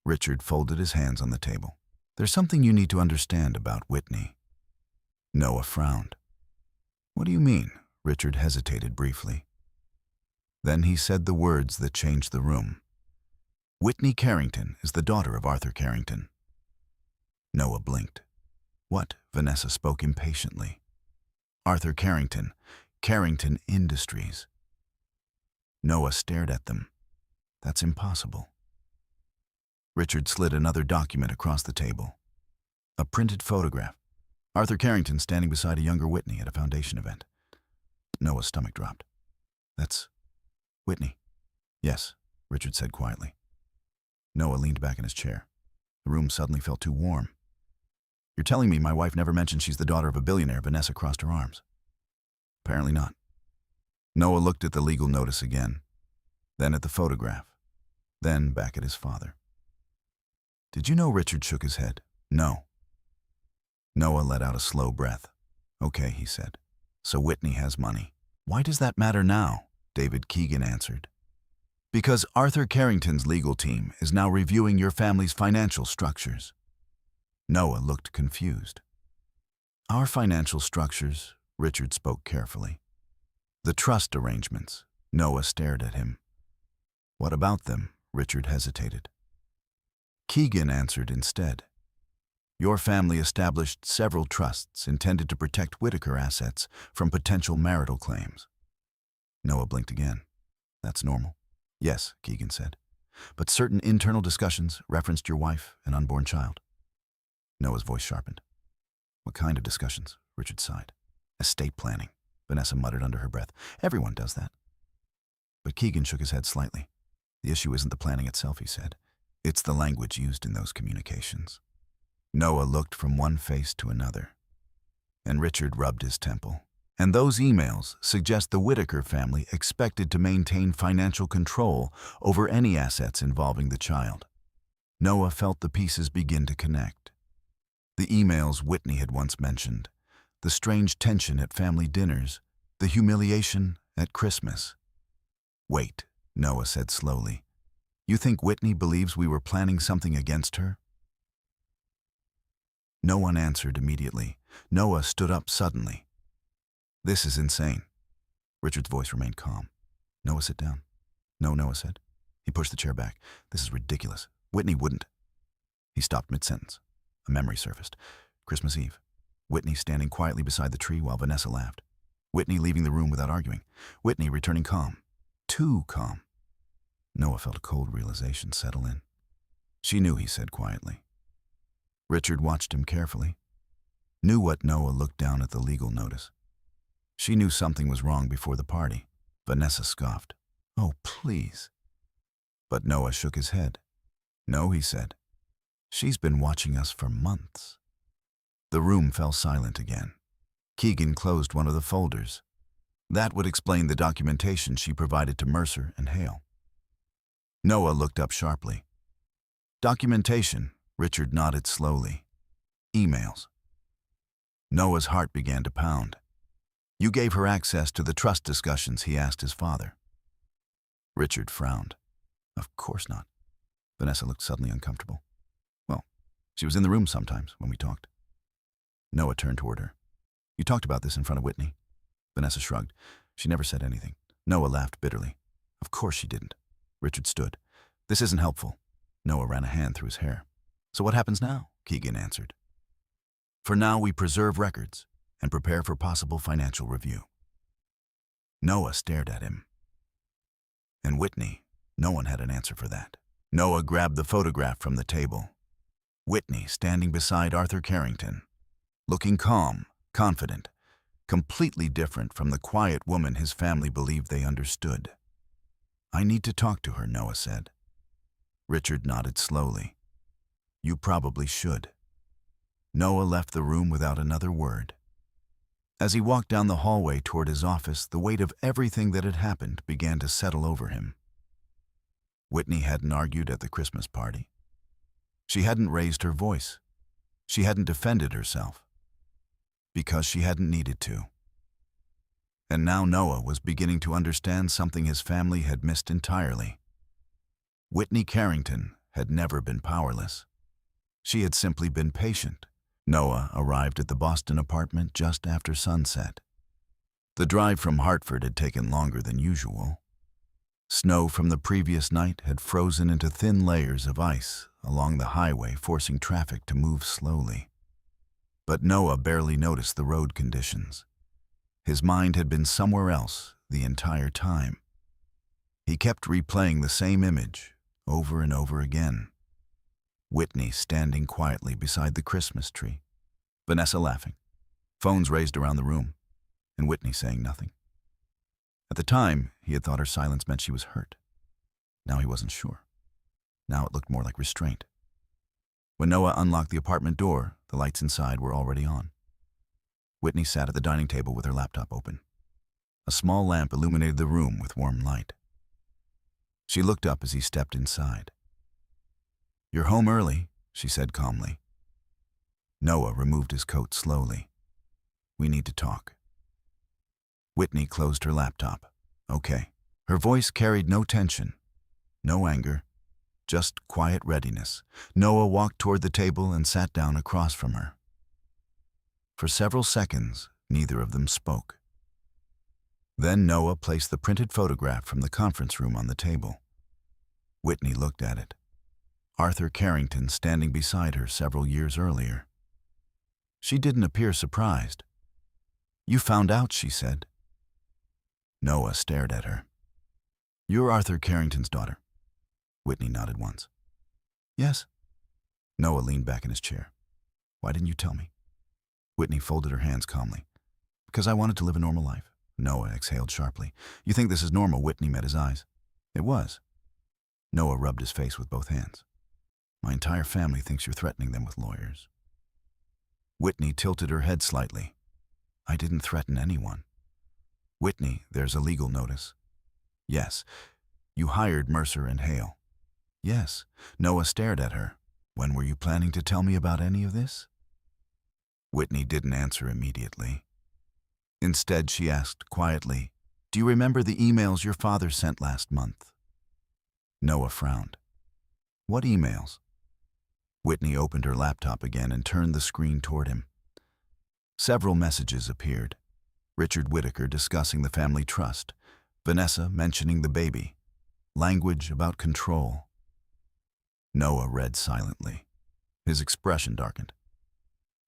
Richard folded his hands on the table. There's something you need to understand about Whitney. Noah frowned. What do you mean? Richard hesitated briefly. Then he said the words that changed the room. Whitney Carrington is the daughter of Arthur Carrington. Noah blinked. What? Vanessa spoke impatiently. Arthur Carrington, Carrington Industries. Noah stared at them. That's impossible. Richard slid another document across the table. A printed photograph. Arthur Carrington standing beside a younger Whitney at a foundation event. Noah's stomach dropped. That's Whitney. Yes, Richard said quietly. Noah leaned back in his chair. The room suddenly felt too warm. You're telling me my wife never mentioned she's the daughter of a billionaire? Vanessa crossed her arms. Apparently not. Noah looked at the legal notice again, then at the photograph, then back at his father. Did you know? Richard shook his head. No. Noah let out a slow breath. Okay, he said. So Whitney has money. Why does that matter now? David Keegan answered. Because Arthur Carrington's legal team is now reviewing your family's financial structures. Noah looked confused. Our financial structures, Richard spoke carefully. The trust arrangements. Noah stared at him. What about them? Richard hesitated. Keegan answered instead. Your family established several trusts intended to protect Whitaker assets from potential marital claims. Noah blinked again. That's normal. Yes, Keegan said. But certain internal discussions referenced your wife and unborn child. Noah's voice sharpened. What kind of discussions? Richard sighed. Estate planning, Vanessa muttered under her breath. Everyone does that. But Keegan shook his head slightly. The issue isn't the planning itself, he said. It's the language used in those communications. Noah looked from one face to another, and Richard rubbed his temple. And those emails suggest the Whitaker family expected to maintain financial control over any assets involving the child. Noah felt the pieces begin to connect. The emails Whitney had once mentioned, the strange tension at family dinners, the humiliation at Christmas. Wait, Noah said slowly. You think Whitney believes we were planning something against her? No one answered immediately. Noah stood up suddenly. This is insane. Richard's voice remained calm. Noah, sit down. No, Noah said. He pushed the chair back. This is ridiculous. Whitney wouldn't. He stopped mid-sentence. A memory surfaced. Christmas Eve. Whitney standing quietly beside the tree while Vanessa laughed. Whitney leaving the room without arguing. Whitney returning calm. Too calm. Noah felt a cold realization settle in. She knew, he said quietly. Richard watched him carefully. Knew what Noah looked down at the legal notice. She knew something was wrong before the party. Vanessa scoffed. Oh, please. But Noah shook his head. No, he said. She's been watching us for months. The room fell silent again. Keegan closed one of the folders. That would explain the documentation she provided to Mercer and Hale. Noah looked up sharply. Documentation, Richard nodded slowly. Emails. Noah's heart began to pound. You gave her access to the trust discussions, he asked his father. Richard frowned. Of course not. Vanessa looked suddenly uncomfortable. Well, she was in the room sometimes when we talked. Noah turned toward her. You talked about this in front of Whitney? Vanessa shrugged. She never said anything. Noah laughed bitterly. Of course she didn't. Richard stood. This isn't helpful. Noah ran a hand through his hair. So what happens now? Keegan answered. For now, we preserve records and prepare for possible financial review. Noah stared at him. And Whitney, no one had an answer for that. Noah grabbed the photograph from the table. Whitney standing beside Arthur Carrington, looking calm, confident, completely different from the quiet woman his family believed they understood. I need to talk to her, Noah said. Richard nodded slowly. You probably should. Noah left the room without another word. As he walked down the hallway toward his office, the weight of everything that had happened began to settle over him. Whitney hadn't argued at the Christmas party. She hadn't raised her voice. She hadn't defended herself. Because she hadn't needed to. And now Noah was beginning to understand something his family had missed entirely. Whitney Carrington had never been powerless. She had simply been patient. Noah arrived at the Boston apartment just after sunset. The drive from Hartford had taken longer than usual. Snow from the previous night had frozen into thin layers of ice along the highway, forcing traffic to move slowly. But Noah barely noticed the road conditions. His mind had been somewhere else the entire time. He kept replaying the same image over and over again. Whitney standing quietly beside the Christmas tree, Vanessa laughing, phones raised around the room, and Whitney saying nothing. At the time, he had thought her silence meant she was hurt. Now he wasn't sure. Now it looked more like restraint. When Noah unlocked the apartment door, the lights inside were already on. Whitney sat at the dining table with her laptop open. A small lamp illuminated the room with warm light. She looked up as he stepped inside. "You're home early," she said calmly. Noah removed his coat slowly. "We need to talk." Whitney closed her laptop. "Okay." Her voice carried no tension, no anger, just quiet readiness. Noah walked toward the table and sat down across from her. For several seconds, neither of them spoke. Then Noah placed the printed photograph from the conference room on the table. Whitney looked at it. Arthur Carrington standing beside her several years earlier. She didn't appear surprised. "You found out," she said. Noah stared at her. "You're Arthur Carrington's daughter." Whitney nodded once. "Yes." Noah leaned back in his chair. "Why didn't you tell me?" Whitney folded her hands calmly. "Because I wanted to live a normal life." Noah exhaled sharply. "You think this is normal?" Whitney met his eyes. It was. Noah rubbed his face with both hands. "My entire family thinks you're threatening them with lawyers." Whitney tilted her head slightly. "I didn't threaten anyone." "Whitney, there's a legal notice." "Yes." "You hired Mercer and Hale." "Yes." Noah stared at her. "When were you planning to tell me about any of this?" Whitney didn't answer immediately. Instead, she asked quietly, "Do you remember the emails your father sent last month?" Noah frowned. "What emails?" Whitney opened her laptop again and turned the screen toward him. Several messages appeared. Richard Whitaker discussing the family trust, Vanessa mentioning the baby, language about control. Noah read silently. His expression darkened.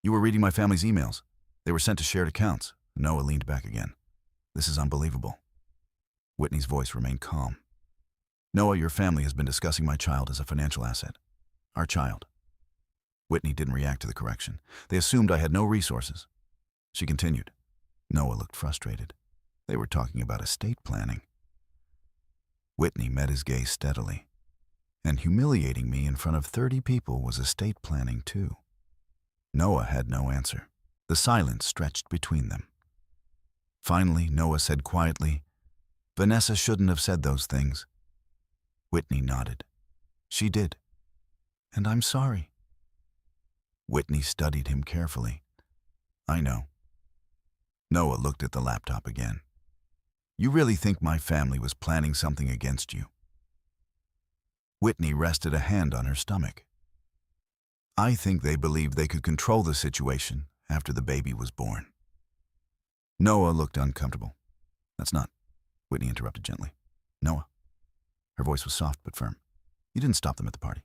"You were reading my family's emails. They were sent to shared accounts." Noah leaned back again. "This is unbelievable." Whitney's voice remained calm. "Noah, your family has been discussing my child as a financial asset. Our child." Whitney didn't react to the correction. "They assumed I had no resources." She continued. Noah looked frustrated. "They were talking about estate planning." Whitney met his gaze steadily. "And humiliating me in front of 30 people was estate planning too." Noah had no answer. The silence stretched between them. Finally, Noah said quietly, "Vanessa shouldn't have said those things." Whitney nodded. "She did. And I'm sorry." Whitney studied him carefully. "I know." Noah looked at the laptop again. "You really think my family was planning something against you?" Whitney rested a hand on her stomach. "I think they believed they could control the situation after the baby was born." Noah looked uncomfortable. "That's not," Whitney interrupted gently. "Noah." Her voice was soft but firm. "You didn't stop them at the party."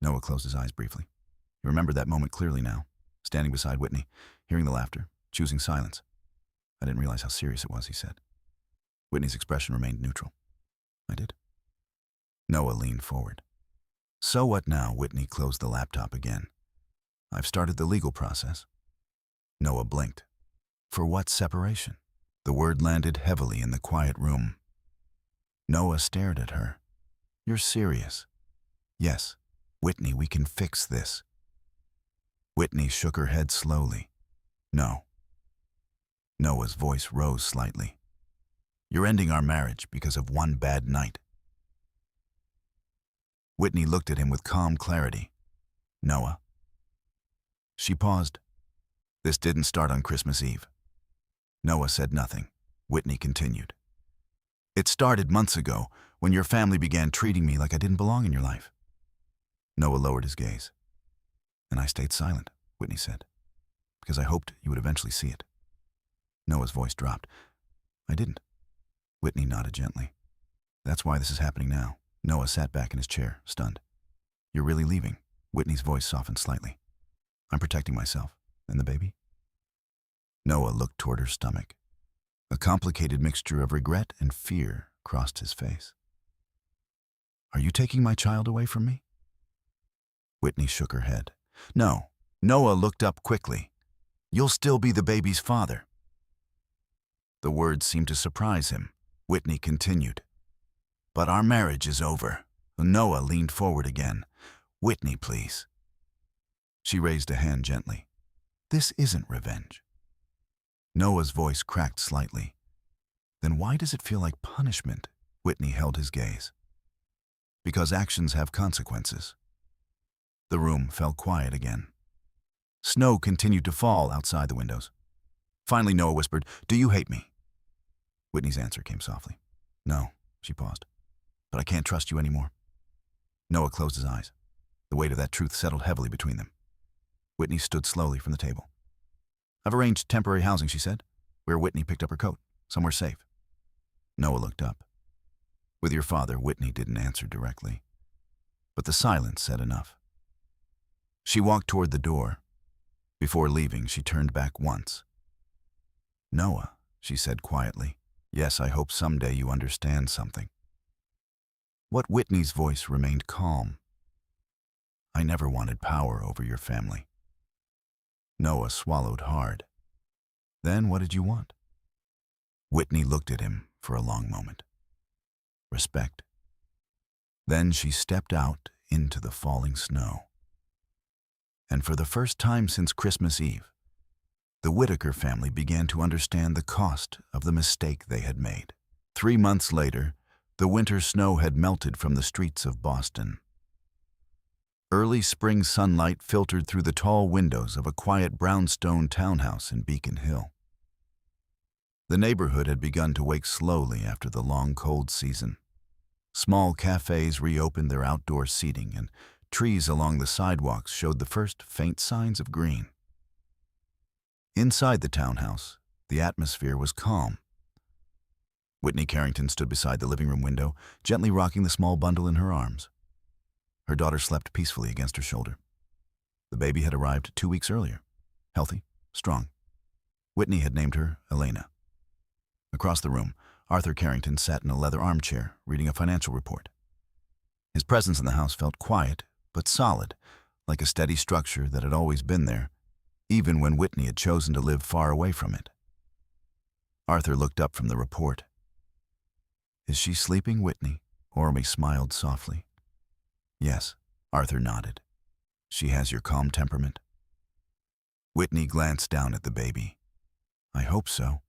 Noah closed his eyes briefly. He remembered that moment clearly now, standing beside Whitney, hearing the laughter, choosing silence. "I didn't realize how serious it was," he said. Whitney's expression remained neutral. "I did." Noah leaned forward. "So what now?" Whitney closed the laptop again. "I've started the legal process." Noah blinked. "For what separation?" The word landed heavily in the quiet room. Noah stared at her. "You're serious?" "Yes." "Whitney, we can fix this." Whitney shook her head slowly. "No." Noah's voice rose slightly. "You're ending our marriage because of one bad night." Whitney looked at him with calm clarity. "Noah." She paused. "This didn't start on Christmas Eve." Noah said nothing. Whitney continued. "It started months ago when your family began treating me like I didn't belong in your life." Noah lowered his gaze. "And I stayed silent," Whitney said, "because I hoped you would eventually see it." Noah's voice dropped. "I didn't." Whitney nodded gently. That's why this is happening now. Noah sat back in his chair, stunned. You're really leaving? Whitney's voice softened slightly. I'm protecting myself. And the baby? Noah looked toward her stomach. A complicated mixture of regret and fear crossed his face. Are you taking my child away from me? Whitney shook her head. No. Noah looked up quickly. You'll still be the baby's father. The words seemed to surprise him. Whitney continued. But our marriage is over. Noah leaned forward again. Whitney, please. She raised a hand gently. This isn't revenge. Noah's voice cracked slightly. Then why does it feel like punishment? Whitney held his gaze. Because actions have consequences. The room fell quiet again. Snow continued to fall outside the windows. Finally, Noah whispered, Do you hate me? Whitney's answer came softly. No, she paused. But I can't trust you anymore. Noah closed his eyes. The weight of that truth settled heavily between them. Whitney stood slowly from the table. I've arranged temporary housing, she said, where Whitney picked up her coat, somewhere safe. Noah looked up. With your father, Whitney didn't answer directly. But the silence said enough. She walked toward the door. Before leaving, she turned back once. Noah, she said quietly, yes, I hope someday you understand something. What Whitney's voice remained calm. I never wanted power over your family. Noah swallowed hard. Then what did you want? Whitney looked at him for a long moment. Respect. Then she stepped out into the falling snow. And for the first time since Christmas Eve, the Whitaker family began to understand the cost of the mistake they had made. 3 months later, the winter snow had melted from the streets of Boston. Early spring sunlight filtered through the tall windows of a quiet brownstone townhouse in Beacon Hill. The neighborhood had begun to wake slowly after the long cold season. Small cafes reopened their outdoor seating, and trees along the sidewalks showed the first faint signs of green. Inside the townhouse, the atmosphere was calm. Whitney Carrington stood beside the living room window, gently rocking the small bundle in her arms. Her daughter slept peacefully against her shoulder. The baby had arrived 2 weeks earlier, healthy, strong. Whitney had named her Elena. Across the room, Arthur Carrington sat in a leather armchair, reading a financial report. His presence in the house felt quiet, but solid, like a steady structure that had always been there, even when Whitney had chosen to live far away from it. Arthur looked up from the report. Is she sleeping, Whitney? Orme smiled softly. Yes, Arthur nodded. She has your calm temperament. Whitney glanced down at the baby. I hope so.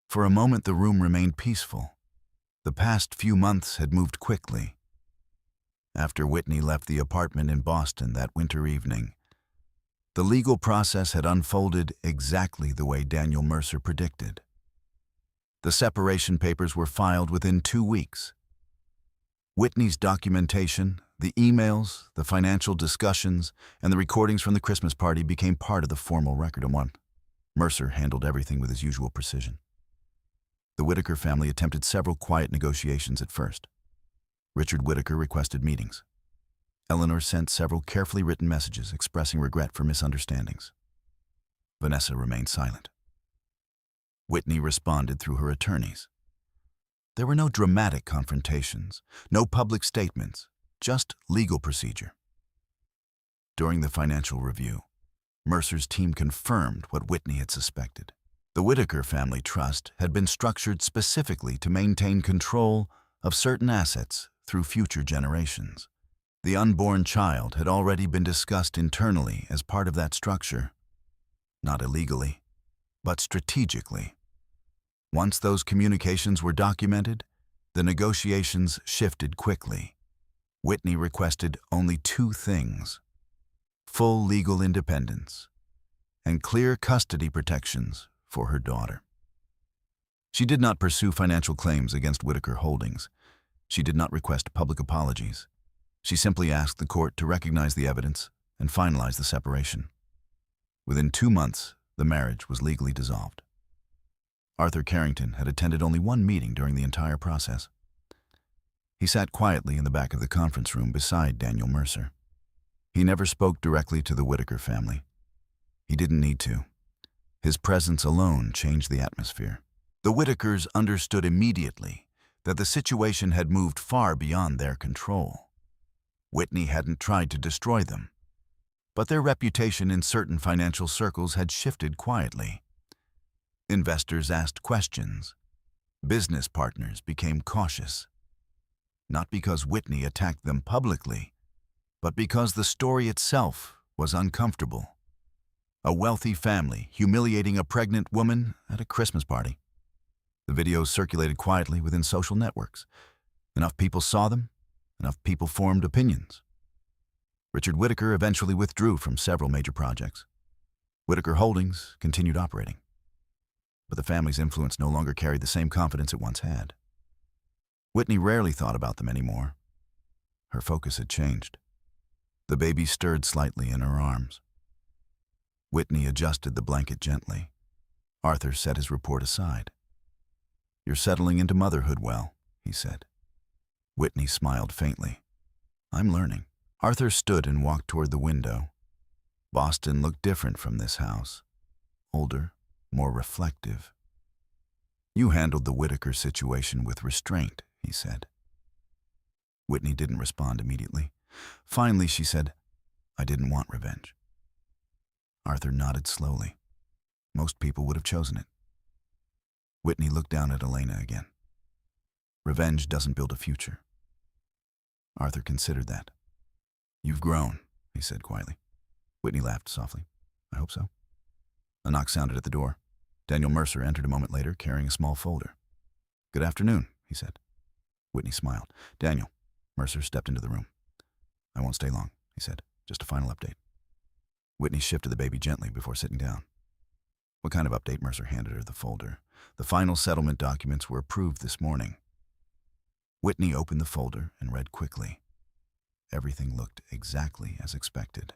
For a moment the room remained peaceful. The past few months had moved quickly. After Whitney left the apartment in Boston that winter evening, the legal process had unfolded exactly the way Daniel Mercer predicted. The separation papers were filed within 2 weeks. Whitney's documentation, the emails, the financial discussions, and the recordings from the Christmas party became part of the formal record. Mercer handled everything with his usual precision. The Whitaker family attempted several quiet negotiations at first. Richard Whitaker requested meetings. Eleanor sent several carefully written messages expressing regret for misunderstandings. Vanessa remained silent. Whitney responded through her attorneys. There were no dramatic confrontations, no public statements, just legal procedure. During the financial review, Mercer's team confirmed what Whitney had suspected. The Whitaker family trust had been structured specifically to maintain control of certain assets through future generations. The unborn child had already been discussed internally as part of that structure, not illegally, but strategically. Once those communications were documented, the negotiations shifted quickly. Whitney requested only 2 things: full legal independence and clear custody protections for her daughter. She did not pursue financial claims against Whitaker Holdings. She did not request public apologies. She simply asked the court to recognize the evidence and finalize the separation. Within 2 months, the marriage was legally dissolved. Arthur Carrington had attended only 1 meeting during the entire process. He sat quietly in the back of the conference room beside Daniel Mercer. He never spoke directly to the Whitaker family. He didn't need to. His presence alone changed the atmosphere. The Whitakers understood immediately that the situation had moved far beyond their control. Whitney hadn't tried to destroy them, but their reputation in certain financial circles had shifted quietly. Investors asked questions. Business partners became cautious. Not because Whitney attacked them publicly, but because the story itself was uncomfortable. A wealthy family humiliating a pregnant woman at a Christmas party. The videos circulated quietly within social networks. Enough people saw them, enough people formed opinions. Richard Whitaker eventually withdrew from several major projects. Whitaker Holdings continued operating. But the family's influence no longer carried the same confidence it once had. Whitney rarely thought about them anymore. Her focus had changed. The baby stirred slightly in her arms. Whitney adjusted the blanket gently. Arthur set his report aside. "You're settling into motherhood well," he said. Whitney smiled faintly. "I'm learning." Arthur stood and walked toward the window. Boston looked different from this house. Older, more reflective. "You handled the Whitaker situation with restraint," he said. Whitney didn't respond immediately. Finally, she said, "I didn't want revenge." Arthur nodded slowly. Most people would have chosen it. Whitney looked down at Elena again. "Revenge doesn't build a future." Arthur considered that. "You've grown," he said quietly. Whitney laughed softly. "I hope so." A knock sounded at the door. Daniel Mercer entered a moment later, carrying a small folder. "Good afternoon," he said. Whitney smiled. "Daniel." Mercer stepped into the room. "I won't stay long," he said. "Just a final update." Whitney shifted the baby gently before sitting down. "What kind of update?" Mercer handed her the folder. "The final settlement documents were approved this morning." Whitney opened the folder and read quickly. Everything looked exactly as expected.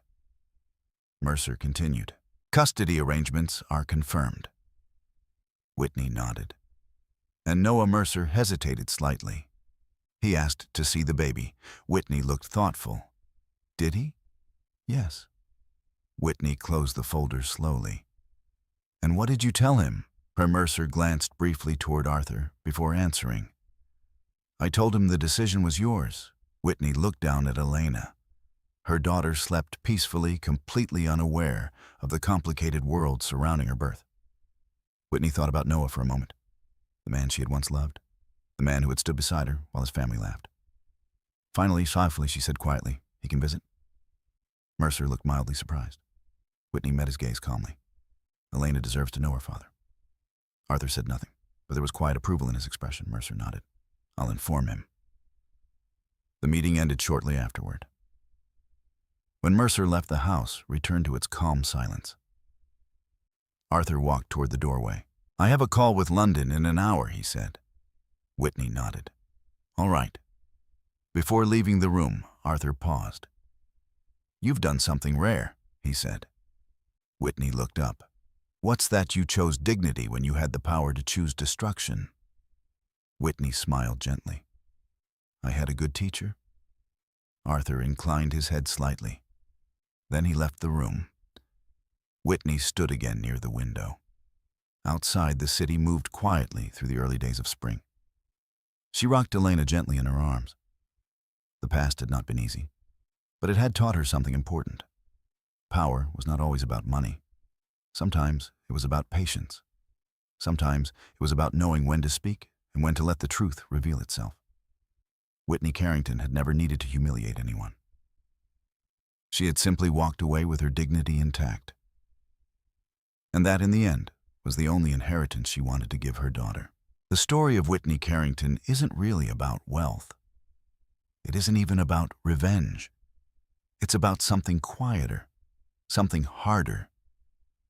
Mercer continued. "Custody arrangements are confirmed." Whitney nodded. And Noah Mercer hesitated slightly. He asked to see the baby. Whitney looked thoughtful. "Did he?" "Yes." Whitney closed the folder slowly. "And what did you tell him?" Her Mercer glanced briefly toward Arthur before answering. "I told him the decision was yours." Whitney looked down at Elena. Her daughter slept peacefully, completely unaware of the complicated world surrounding her birth. Whitney thought about Noah for a moment, the man she had once loved, the man who had stood beside her while his family laughed. Finally, softly, she said quietly, "He can visit?" Mercer looked mildly surprised. Whitney met his gaze calmly. "Elena deserves to know her father." Arthur said nothing, but there was quiet approval in his expression. Mercer nodded. "I'll inform him." The meeting ended shortly afterward. When Mercer left the house, returned to its calm silence. Arthur walked toward the doorway. "I have a call with London in an hour," he said. Whitney nodded. "All right." Before leaving the room, Arthur paused. "You've done something rare," he said. Whitney looked up. "What's that you chose dignity when you had the power to choose destruction?" Whitney smiled gently. "I had a good teacher." Arthur inclined his head slightly. Then he left the room. Whitney stood again near the window. Outside, the city moved quietly through the early days of spring. She rocked Elena gently in her arms. The past had not been easy, but it had taught her something important. Power was not always about money. Sometimes it was about patience. Sometimes it was about knowing when to speak and when to let the truth reveal itself. Whitney Carrington had never needed to humiliate anyone. She had simply walked away with her dignity intact. And that, in the end, was the only inheritance she wanted to give her daughter. The story of Whitney Carrington isn't really about wealth. It isn't even about revenge. It's about something quieter, something harder.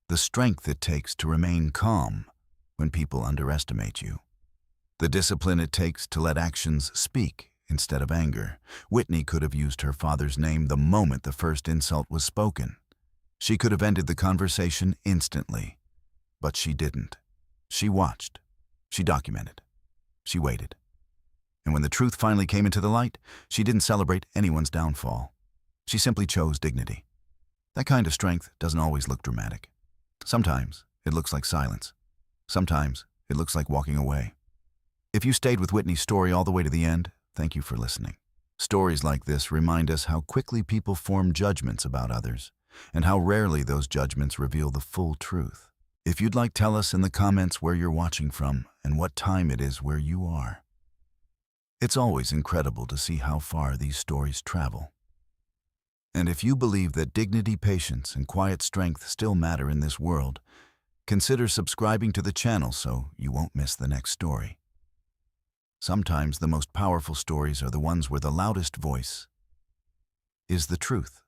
The strength it takes to remain calm when people underestimate you. The discipline it takes to let actions speak instead of anger. Whitney could have used her father's name the moment the first insult was spoken. She could have ended the conversation instantly. But she didn't. She watched. She documented. She waited. And when the truth finally came into the light, she didn't celebrate anyone's downfall. She simply chose dignity. That kind of strength doesn't always look dramatic. Sometimes it looks like silence. Sometimes it looks like walking away. If you stayed with Whitney's story all the way to the end, thank you for listening. Stories like this remind us how quickly people form judgments about others, and how rarely those judgments reveal the full truth. If you'd like, tell us in the comments where you're watching from and what time it is where you are. It's always incredible to see how far these stories travel. And if you believe that dignity, patience, and quiet strength still matter in this world, consider subscribing to the channel so you won't miss the next story. Sometimes the most powerful stories are the ones where the loudest voice is the truth.